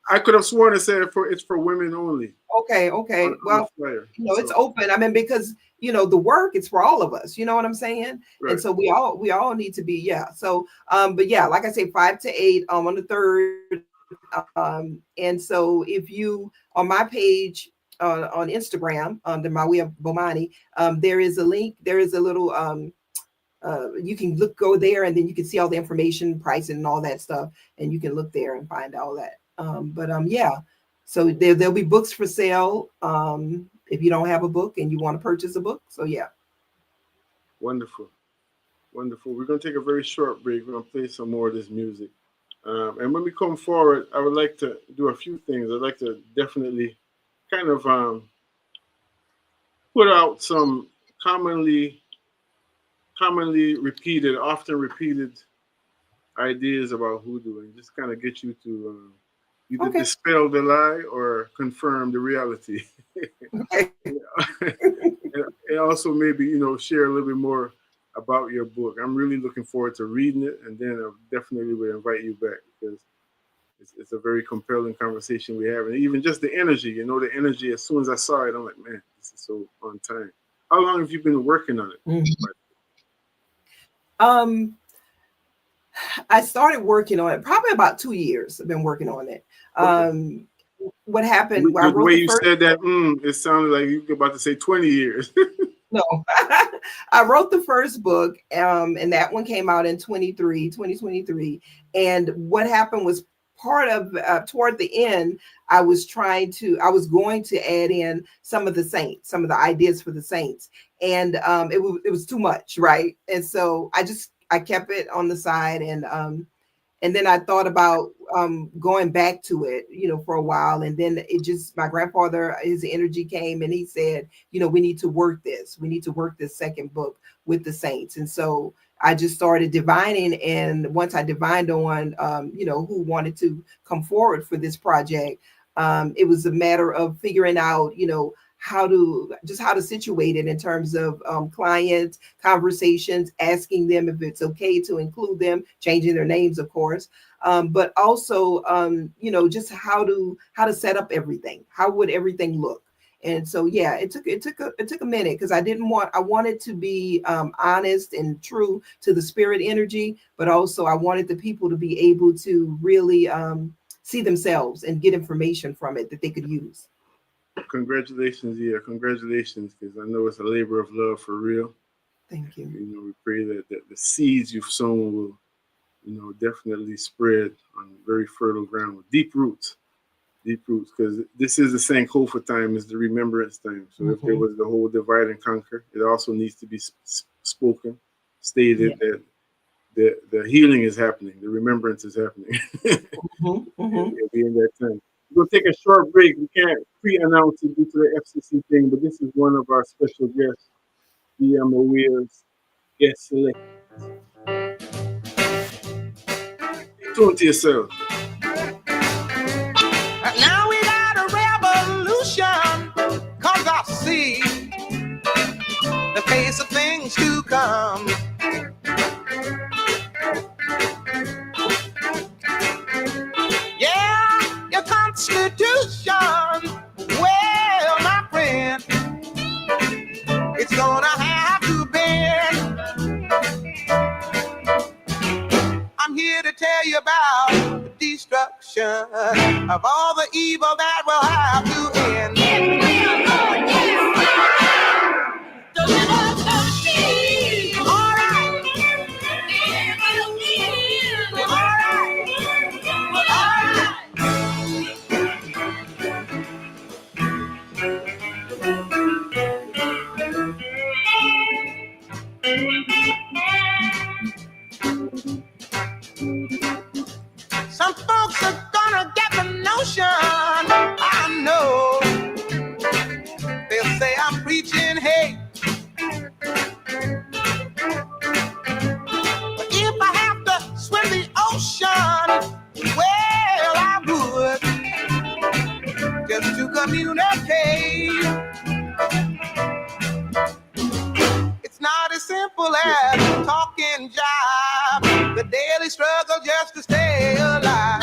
I could have sworn it said it's for women only. Okay. Well, it's open. I mean, because the work is for all of us. You know what I'm saying? Right. And so we all need to be, So, but like I say, 5 to 8 on the 3rd. And so if you on my page on Instagram, the Mawiyah Bomani, there is a link. There is a little you can go there, and then you can see all the information, pricing, and all that stuff, and you can look there and find all that. So there'll be books for sale if you don't have a book and you want to purchase a book. So Wonderful. We're going to take a very short break. We're going to play some more of this music, and when we come forward, I would like to do a few things. I'd like to definitely kind of put out some commonly repeated, often repeated ideas about hoodoo, and just kind of get you to either Okay. dispel the lie or confirm the reality. Okay. And also maybe, share a little bit more about your book. I'm really looking forward to reading it, and then I definitely would invite you back because it's a very compelling conversation we have. And even just the energy, the energy, as soon as I saw it, I'm like, man, this is so on time. How long have you been working on it? I started working on it probably about 2 years. I've been working on it. What happened? The I wrote way the you first. said that, it sounded like you were about to say 20 years. No, I wrote the first book, and that one came out in 2023. And what happened was part of toward the end, I was going to add in some of the saints, some of the ideas for the saints, and it was too much, right? And so I kept it on the side, and then I thought about going back to it, for a while. And then my grandfather, his energy came and he said, we need to work this. We need to work this second book with the saints. And so I just started divining. And once I divined on, who wanted to come forward for this project, it was a matter of figuring out, how to situate it in terms of clients, conversations, asking them if it's okay to include them, changing their names, of course, but also, just how to set up everything. How would everything look? And so, yeah, it took a minute because I wanted to be honest and true to the spirit energy, but also I wanted the people to be able to really see themselves and get information from it that they could use. Congratulations, congratulations, because I know it's a labor of love for real. Thank you. We pray that the seeds you've sown will, definitely spread on very fertile ground with deep roots, because this is the Sankofa time, is the remembrance time. So if there was the whole divide and conquer, it also needs to be spoken, stated that the healing is happening, the remembrance is happening. It'll be in that time. We'll take a short break. We can't pre-announce it due to the FCC thing, but this is one of our special guests, the Mawiyah's guest select. Tune to yourself. Now we got a revolution, 'cause I see the face of things to come. Yeah, your Constitution, well, my friend, it's gonna have to bend. I'm here to tell you about the destruction of all the evil that will have to end. All right. Some folks are gonna get the notion, I know. They'll say I'm preaching hate. But if I have to swim the ocean, well, I would, just to communicate. It's not as simple as talking jive, the daily struggle just to stay alive.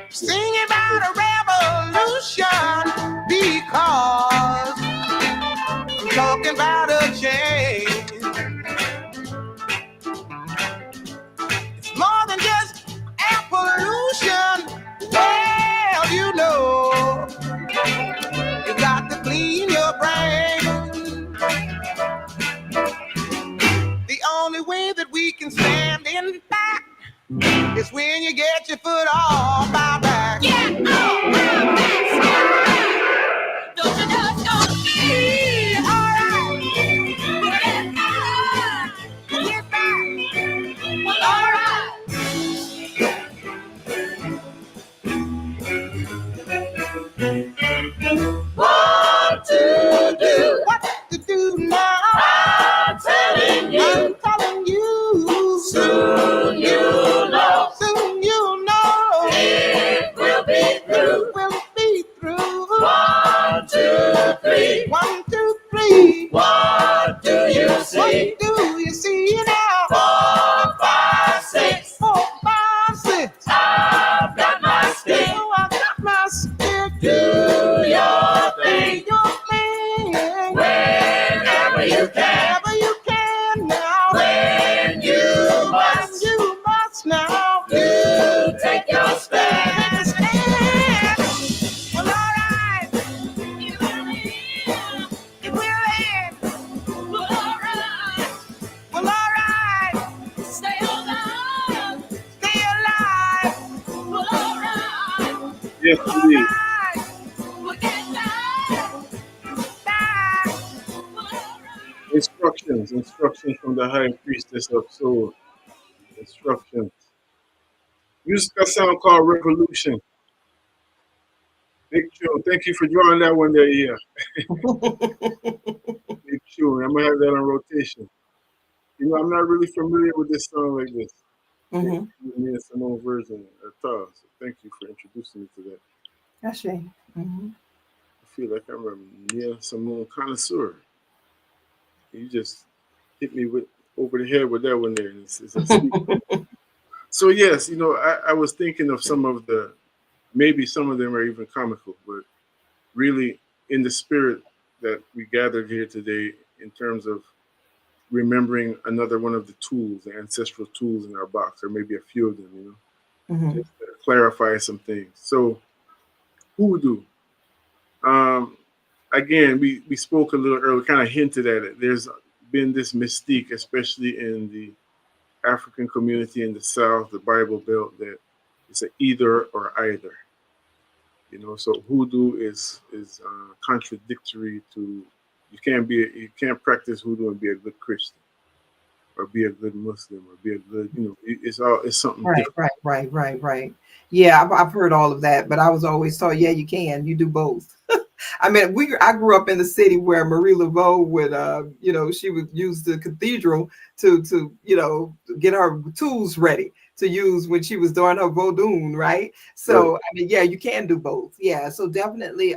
Sing about a revolution because I'm talking about a change. It's more than just air pollution. Well, you got to clean your brain. The only way that we can stand in fact is when you get your foot off my back. Get off my back. Don't you just don't be all right. Yes, indeed. Instructions from the high priestess of soul. Instructions. Music a sound called Revolution. Big tune. Thank you for drawing that one there, yeah. Big tune. I'm gonna have that on rotation. You know, I'm not really familiar with this song like this. Mm-hmm. Me and some old version at all. So thank you for introducing me to that. That's right. Mm-hmm. I feel like I'm a Neil Simone connoisseur. You just hit me with over the head with that one there. It's a sweet. So yes, you know, I was thinking of some of the, maybe some of them are even comical, but really in the spirit that we gathered here today in terms of remembering another one of the tools, the ancestral tools in our box, or maybe a few of them, you know, Mm-hmm. just to clarify some things. So hoodoo. Again, we spoke a little earlier, kind of hinted at it. There's been this mystique, especially in the African community in the South, the Bible Belt, that it's an either or either. You know, so hoodoo is contradictory to, you can't practice hoodoo and be a good Christian or be a good Muslim or be a good, you know, it's something different. Right. Yeah, I've heard all of that, but I was always taught, yeah, you can, you do both. I mean, I grew up in the city where Marie Laveau would, you know, she would use the cathedral to, you know, get her tools ready to use when she was doing her vaudou, right? So, Right. I mean, yeah, you can do both. Yeah, so definitely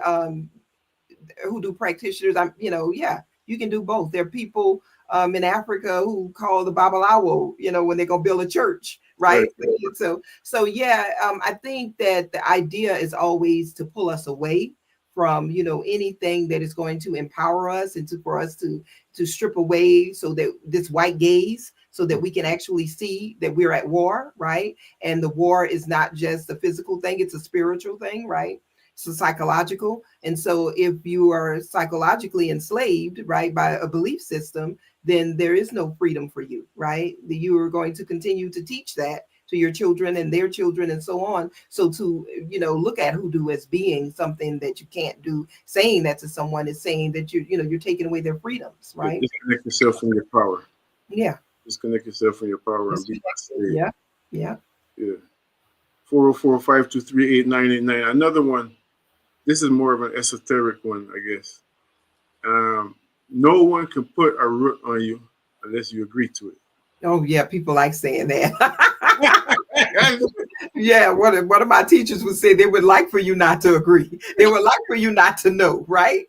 hoodoo practitioners, you know, yeah, you can do both. There are people in Africa who call the Babalawo, you know, when they're gonna build a church, right? So yeah, I think that the idea is always to pull us away from, you know, anything that is going to empower us and for us to strip away, so that this white gaze, so that we can actually see that we're at war, right? And the war is not just a physical thing, it's a spiritual thing, right? So psychological. And so if you are psychologically enslaved, right, by a belief system, then there is no freedom for you, right? You are going to continue to teach that to your children and their children and so on. So to, you know, look at hoodoo as being something that you can't do, saying that to someone is saying that you're taking away their freedoms, right? Disconnect yourself from your power. Yeah. Disconnect yourself from your power and be slave. Yeah. 404-523-8989. Another one. This is more of an esoteric one, I guess. No one can put a root on you unless you agree to it. Oh yeah, people like saying that. Yeah, one of my teachers would say they would like for you not to agree. They would like for you not to know, right?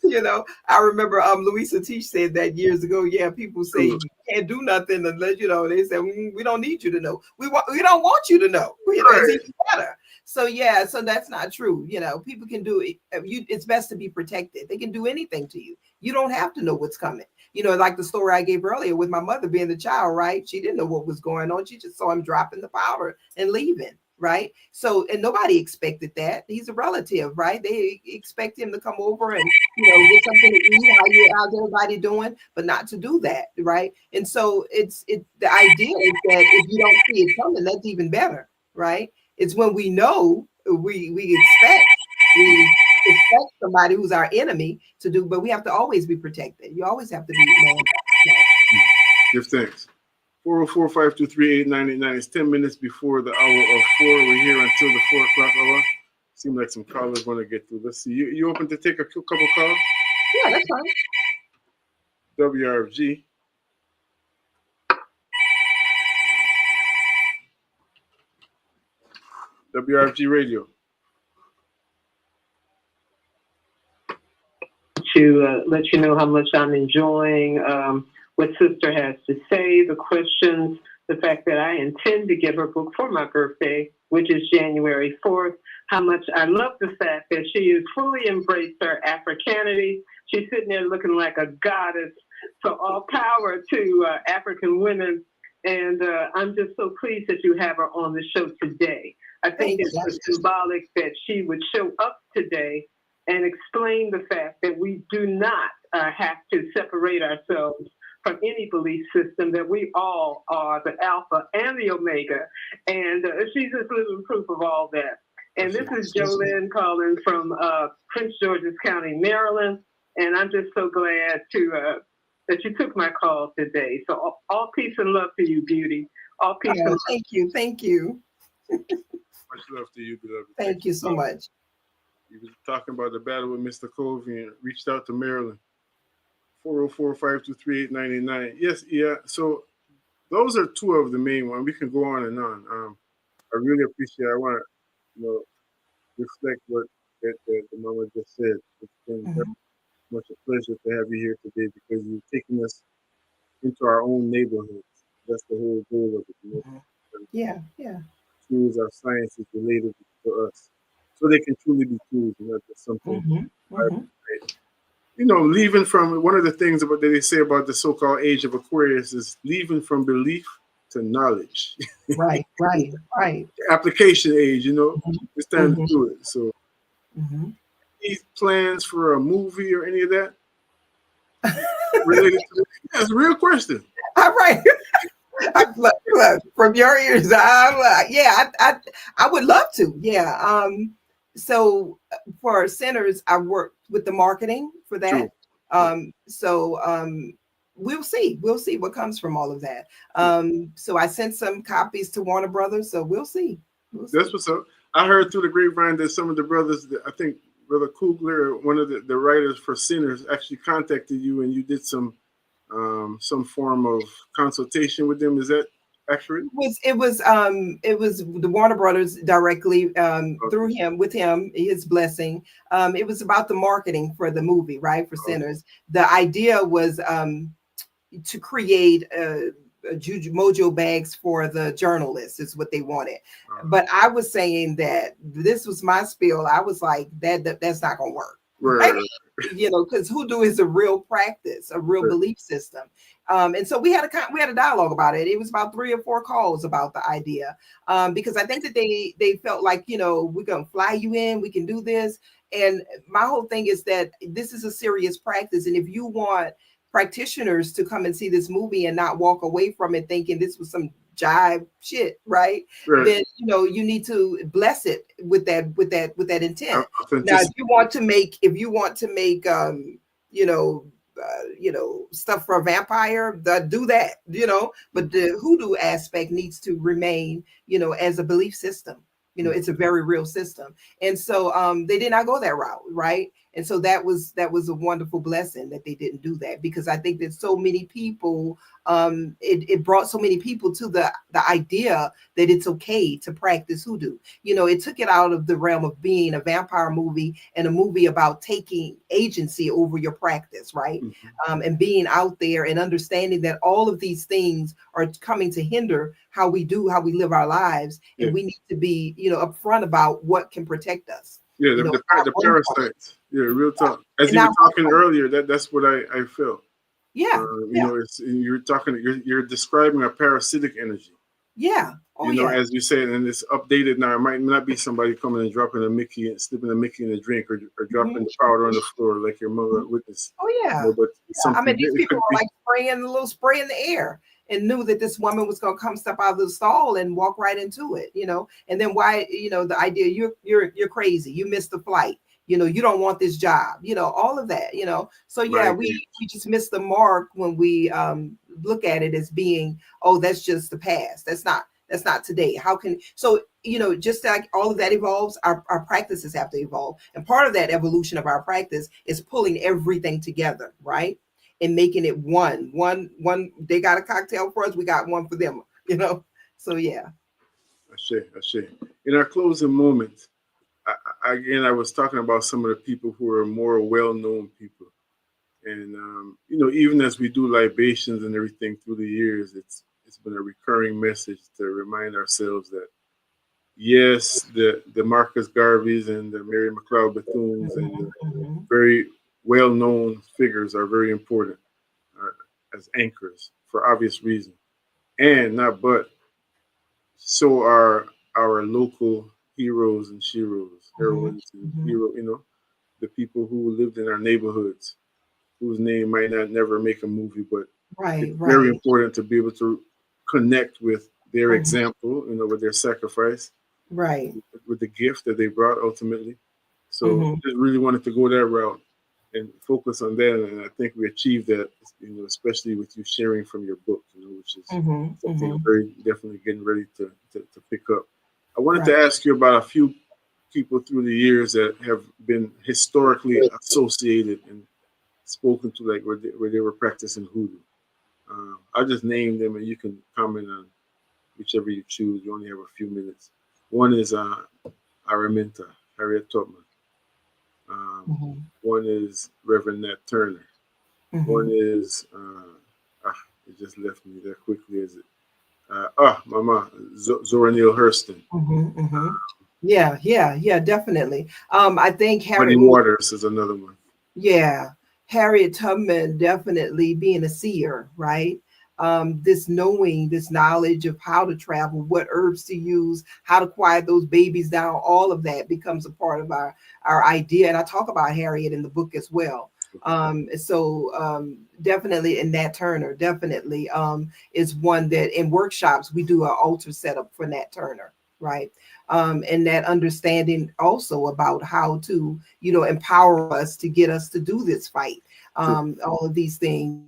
You know, I remember Louisa Teach said that years ago. Yeah, people say you can't do nothing unless, you know, they say we don't need you to know. We don't want you to know. You know, it's even better. So yeah, so that's not true. You know, people can do it. It's best to be protected. They can do anything to you. You don't have to know what's coming. You know, like the story I gave earlier with my mother being the child, right? She didn't know what was going on. She just saw him dropping the powder and leaving, right? So, and nobody expected that. He's a relative, right? They expect him to come over and, you know, get something to eat. How's everybody doing? But not to do that, right? And so the idea is that if you don't see it coming, that's even better, right? It's when we know, we expect somebody who's our enemy to do, but we have to always be protected. You always have to be man. Give thanks. 404-523-8989. It's 10 minutes before the hour of 4. We're here until the 4 o'clock hour. Seems like some callers want to get through. Let's see. You open to take a couple calls? Yeah, that's fine. WRFG. WRFG Radio. To let you know how much I'm enjoying what Sister has to say, the questions, the fact that I intend to give her book for my birthday, which is January 4th, how much I love the fact that she has fully embraced her Africanity. She's sitting there looking like a goddess. So all power to African women. And I'm just so pleased that you have her on the show today. I think it's symbolic that she would show up today and explain the fact that we do not have to separate ourselves from any belief system, that we all are the Alpha and the Omega. And she's just living proof of all that. And this is Jolynn calling from Prince George's County, Maryland. And I'm just so glad to that you took my call today. So all peace and love to you, beauty. All peace and love. Thank you. Thank you. Much love to you, beloved. Thank you so much. You were talking about the battle with Mr. Covey and reached out to Maryland. 404-523-8899. Yes, yeah. So those are two of the main ones. We can go on and on. I really appreciate it. I want to, reflect what the mama just said. It's been very much a pleasure to have you here today because you're taking us into our own neighborhoods. That's the whole goal of it. Yeah. Tools are sciences related to us. So they can truly be tools and not just something. Leaving from one of the things about that they say about the so-called age of Aquarius is leaving from belief to knowledge. Right. Application age, it's time to do it. So any plans for a movie or any of that related to it? That's a real question. All right. From your ears, I would love to. Yeah. So for centers, I worked with the marketing for that. We'll see what comes from all of that. So I sent some copies to Warner Brothers. So we'll see. That's what's up. I heard through the grapevine that some of the brothers, I think Brother Kugler, one of the writers for Sinners, actually contacted you and you did some form of consultation with them. Is that accurate? It was the Warner Brothers directly through him, with him, his blessing. It was about the marketing for the movie, right? For Sinners. The idea was to create mojo bags for the journalists is what they wanted. But I was saying that this was my spiel. I was like, that's not gonna work. Right? Because Hoodoo is a real practice, a real belief system. And so we had a dialogue about it. It was about 3 or 4 calls about the idea. Because I think that they felt like, we're gonna fly you in, we can do this. And my whole thing is that this is a serious practice. And if you want practitioners to come and see this movie and not walk away from it thinking this was some jive shit, right? Then you need to bless it with that intent. Now, if you want to make stuff for a vampire, do that, but the Hoodoo aspect needs to remain, as a belief system. It's a very real system. And so they did not go that route, right? And so that was a wonderful blessing that they didn't do that, because I think that so many people, it brought so many people to the idea that it's okay to practice Hoodoo. It took it out of the realm of being a vampire movie and a movie about taking agency over your practice, right? And being out there and understanding that all of these things are coming to hinder how we live our lives. And we need to be, upfront about what can protect us. Yeah, the parasites. Yeah, real talk. As you were talking earlier, that's what I felt. Yeah. You're describing a parasitic energy. Yeah. As you said, and it's updated now. It might not be somebody coming and dropping a Mickey and slipping a Mickey in a drink or dropping the powder on the floor like your mother witnessed. Oh yeah. These people were like spraying a little spray in the air and knew that this woman was going to come step out of the stall and walk right into it, and then why, the idea you're crazy. You missed the flight. You don't want this job, all of that, So yeah, we just missed the mark when we look at it as being, oh, that's just the past. That's not today. How can, just like all of that evolves, our practices have to evolve. And part of that evolution of our practice is pulling everything together, right? And making it one. They got a cocktail for us, we got one for them, So yeah. Ashe. In our closing moments, I was talking about some of the people who are more well-known people. And, even as we do libations and everything through the years, it's been a recurring message to remind ourselves that, yes, the Marcus Garveys and the Mary McLeod Bethunes and the very well-known figures are very important as anchors for obvious reasons. And so are our local heroes and sheroes, heroines and the people who lived in our neighborhoods, whose name might not never make a movie, but it's very important to be able to connect with their example, with their sacrifice, Right. with the gift that they brought ultimately. So Mhm. just really wanted to go that route and focus on that, and I think we achieved that. Especially with you sharing from your book, which is Mhm. something I'm Mhm. very definitely getting ready to pick up. I wanted to Right. ask you about a few people through the years that have been historically associated and spoken to, like where they were practicing hoodoo. I'll just name them, and you can comment on whichever you choose. You only have a few minutes. One is Araminta, Harriet Tubman. Mhm. One is Reverend Nat Turner. One Mhm. is it just left me there quickly. Is it? Mama Zora Neale Hurston. Mhm. Mhm. Yeah. Yeah. Yeah. Definitely. I think Muddy Harriet. Waters is another one. Yeah, Harriet Tubman definitely being a seer, right? This knowing, this knowledge of how to travel, what herbs to use, how to quiet those babies down, all of that becomes a part of our idea. And I talk about Harriet in the book as well. Definitely, and Nat Turner definitely is one that in workshops we do an altar setup for Nat Turner, right? And that understanding also about how to, empower us to get us to do this fight. All of these things.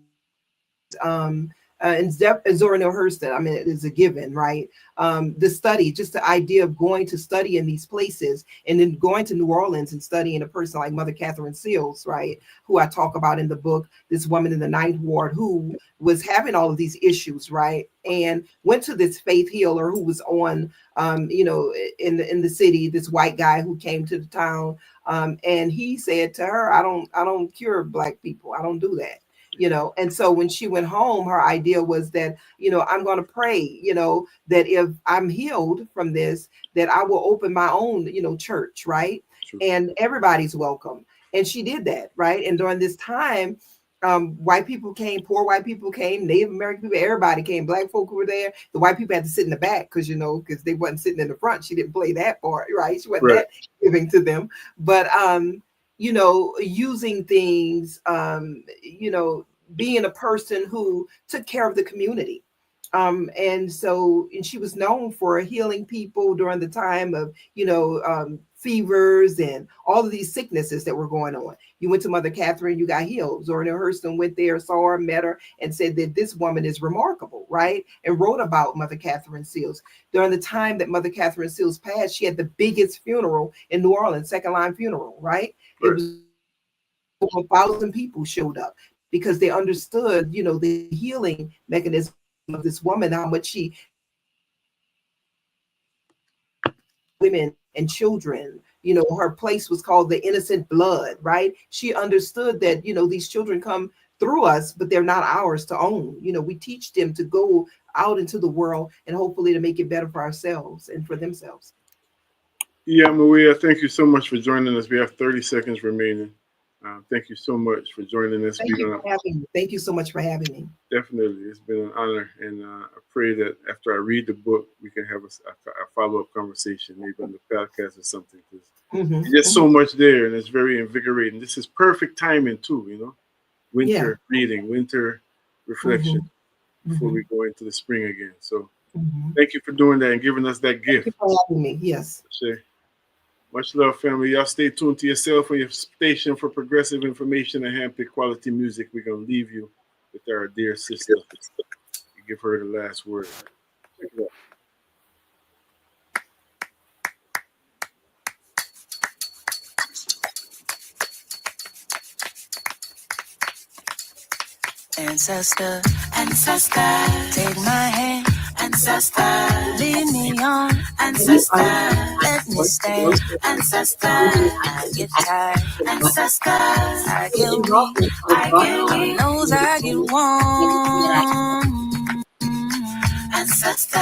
And Zora Neale Hurston, I mean, it is a given, right? The study, just the idea of going to study in these places and then going to New Orleans and studying a person like Mother Catherine Seals, right? Who I talk about in the book, this woman in the Ninth Ward who was having all of these issues, right? And went to this faith healer who was on, in the city, this white guy who came to the town. And he said to her, I don't cure Black people. I don't do that. And so when she went home, her idea was that, I'm going to pray, that if I'm healed from this, that I will open my own, church, right? And everybody's welcome. And she did that, right? And during this time, white people came, poor white people came, Native American people, everybody came, Black folk were there. The white people had to sit in the back because, because they wasn't sitting in the front. She didn't play that part, right? She wasn't that giving to them. But using things, being a person who took care of the community. And she was known for healing people during the time of, fevers and all of these sicknesses that were going on. You went to Mother Catherine, you got healed. Zora Neale Hurston went there, saw her, met her, and said that this woman is remarkable, right? And wrote about Mother Catherine Seals. During the time that Mother Catherine Seals passed, she had the biggest funeral in New Orleans, second line funeral, right? It was over 1,000 people showed up because they understood, the healing mechanism of this woman, how much she women and children, her place was called the innocent blood, right? She understood that, these children come through us, but they're not ours to own. We teach them to go out into the world and hopefully to make it better for ourselves and for themselves. Yeah, Mawiyah, thank you so much for joining us. We have 30 seconds remaining. Thank you so much for joining us. Thank you for having me. Thank you so much for having me. Definitely. It's been an honor. And I pray that after I read the book, we can have a follow-up conversation, maybe on the podcast or something. There's just so much there, and it's very invigorating. This is perfect timing, too, winter reading, winter reflection before we go into the spring again. So thank you for doing that and giving us that gift. Thank you for having me. Yes. Sure. Much love, family. Y'all stay tuned to yourself and your station for progressive information and handpicked quality music. We're going to leave you with our dear sister. Give her the last word. Check it out. Ancestor, ancestor, take my hand, ancestor, lead me on, ancestor, let me stay, ancestor, I get tired, ancestor, I get weak, I knows I get warm, ancestor,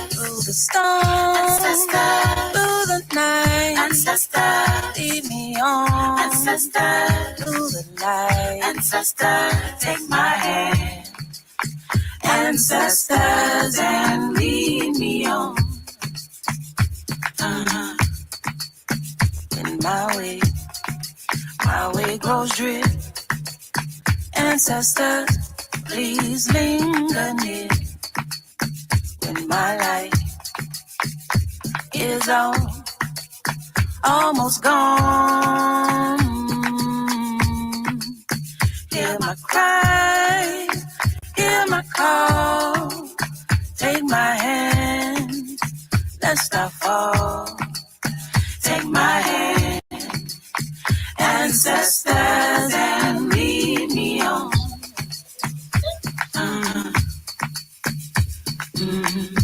through the storm, ancestor, through the night, ancestor, lead me on, ancestor, through the light, ancestor, take my hand, ancestors, and lead me on. In my way grows drip. Ancestors, please linger near. When my light is almost gone. Hear my cry, hear my call. Take my hand, let's not fall. Take my hand, ancestors, and lead me on. Mm-hmm. Mm-hmm.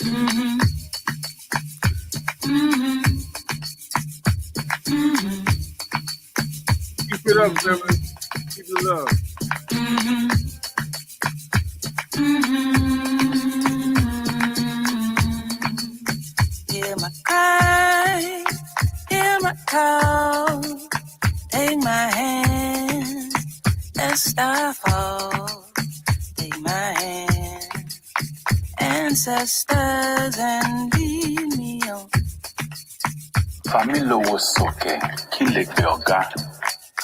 Mm-hmm. Mm-hmm. Mm-hmm. Keep it up, Seven. Keep the love. Mm-hmm. Mm-hmm. Hear my cry, hear my call. Take my hand, let's start fall. Take my hand, ancestors, and lead me on. Familo Wosoke, Kilekbeoga.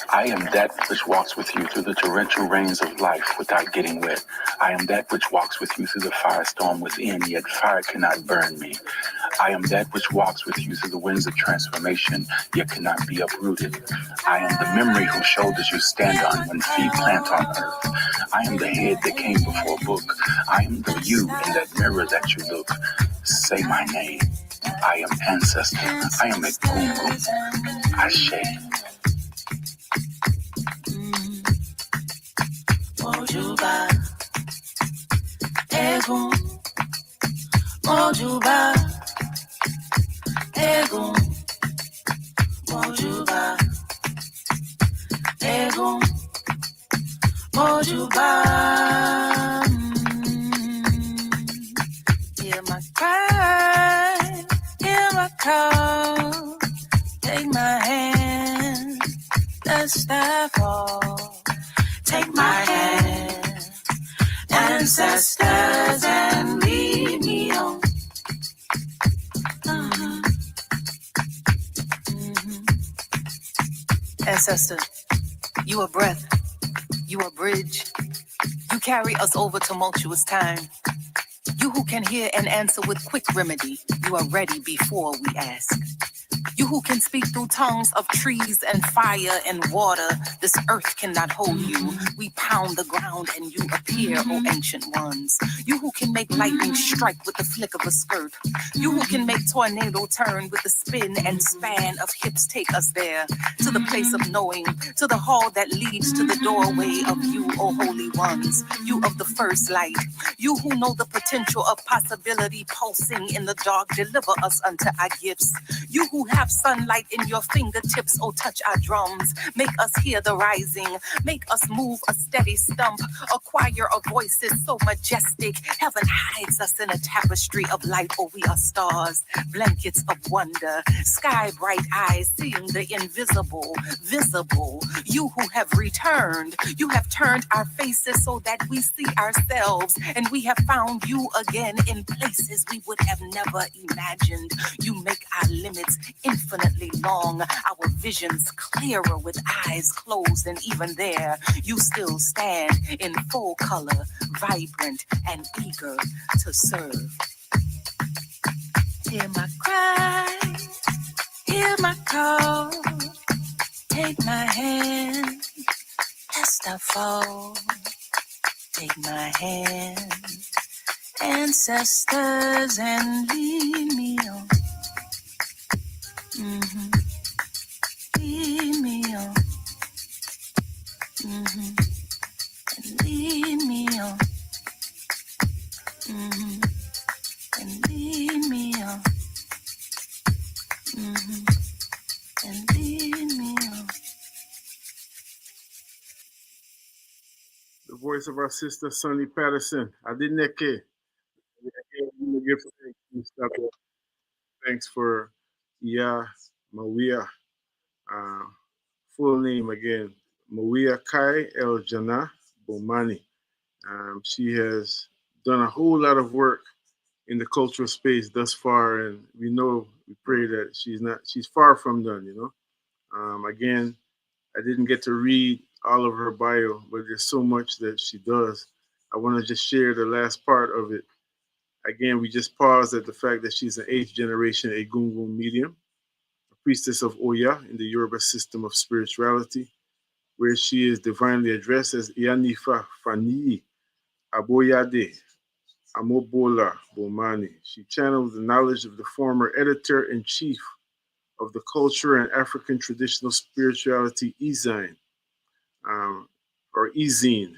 I am that which walks with you through the torrential rains of life without getting wet. I am that which walks with you through the firestorm within, yet fire cannot burn me. I am that which walks with you through the winds of transformation, yet cannot be uprooted. I am the memory whose shoulders you stand on when feet plant on earth. I am the head that came before a book. I am the you in that mirror that you look. Say my name. I am ancestor. I am a Gungu. Ashe. Mojuba, Egun, Mojuba, Egun, Mojuba, Egun, Mojuba. Hear my cry, hear my call. Take my hand, let's start fall. Take my hand, ancestors, and lead me on. Mm-hmm. Mm-hmm. Ancestor, you are breath, you are bridge. You carry us over tumultuous time. You who can hear and answer with quick remedy. You are ready before we ask. You who can speak through tongues of trees and fire and water. This earth cannot hold you. We pound the ground and you appear, O ancient ones. You who can make lightning strike with the flick of a skirt. You who can make tornado turn with the spin and span of hips. Take us there, to the place of knowing, to the hall that leads to the doorway of you, O holy ones. You of the first light. You who know the potential of possibility pulsing in the dark. Deliver us unto our gifts. You who have sunlight in your fingertips, oh touch our drums. Make us hear the rising. Make us move a steady stump. A choir of voices so majestic. Heaven hides us in a tapestry of light. Oh, we are stars, blankets of wonder. Sky bright eyes seeing the invisible, visible. You who have returned. You have turned our faces so that we see ourselves. And we have found you again in places we would have never imagined. You make our limits infinitely long, our visions clearer with eyes closed, and even there, you still stand in full color, vibrant and eager to serve. Hear my cry, hear my call, take my hand, let's not fall. Take my hand, ancestors, and lead me on. Mm-hmm. Lead me on. Mm-hmm. And lead me on. Mm-hmm. And lead me on. Mm-hmm. And lead me on. The voice of our sister, Sonny Patterson. Adineke. Thanks for Mawiyah. Full name again, Mawiyah Kai EL-Jamah Bomani. She has done a whole lot of work in the cultural space thus far, and we pray that she's far from done, Again, I didn't get to read all of her bio, but there's so much that she does. I want to just share the last part of it. Again, we just paused at the fact that she's an 8th generation Egungun medium, a priestess of Oya in the Yoruba system of spirituality, where she is divinely addressed as Ianifa Fani Aboyade Amobola Bomani. She channels the knowledge of the former editor-in-chief of the Culture and African Traditional Spirituality Ezine, or Ezine,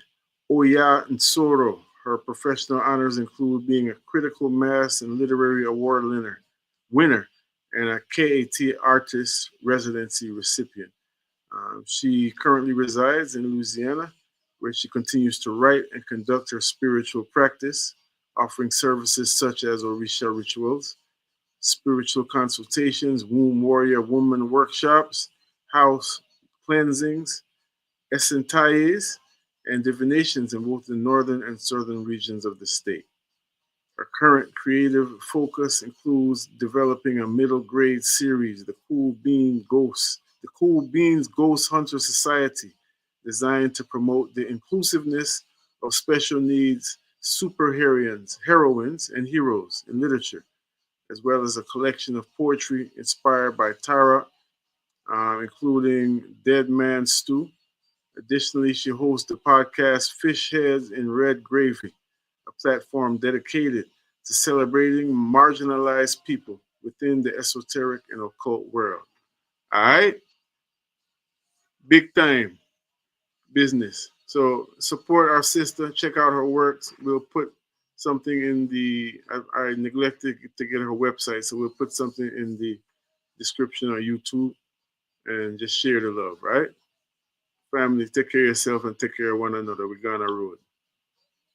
Oya Nsoro. Her professional honors include being a critical mass and literary award winner and a KAT artist residency recipient. She currently resides in Louisiana, where she continues to write and conduct her spiritual practice, offering services such as Orisha rituals, spiritual consultations, womb warrior woman workshops, house cleansings, essentials, and divinations in both the northern and southern regions of the state. Our current creative focus includes developing a middle grade series, the Cool Beans Ghost Hunter Society, designed to promote the inclusiveness of special needs heroines, and heroes in literature, as well as a collection of poetry inspired by Tara, including Dead Man Stew. Additionally, she hosts the podcast Fish Heads in Red Gravy, a platform dedicated to celebrating marginalized people within the esoteric and occult world. All right? Big time business. So support our sister. Check out her works. We'll put something in I neglected to get her website, so we'll put something in the description on YouTube and just share the love, right? Family, take care of yourself and take care of one another. We're gonna rule it.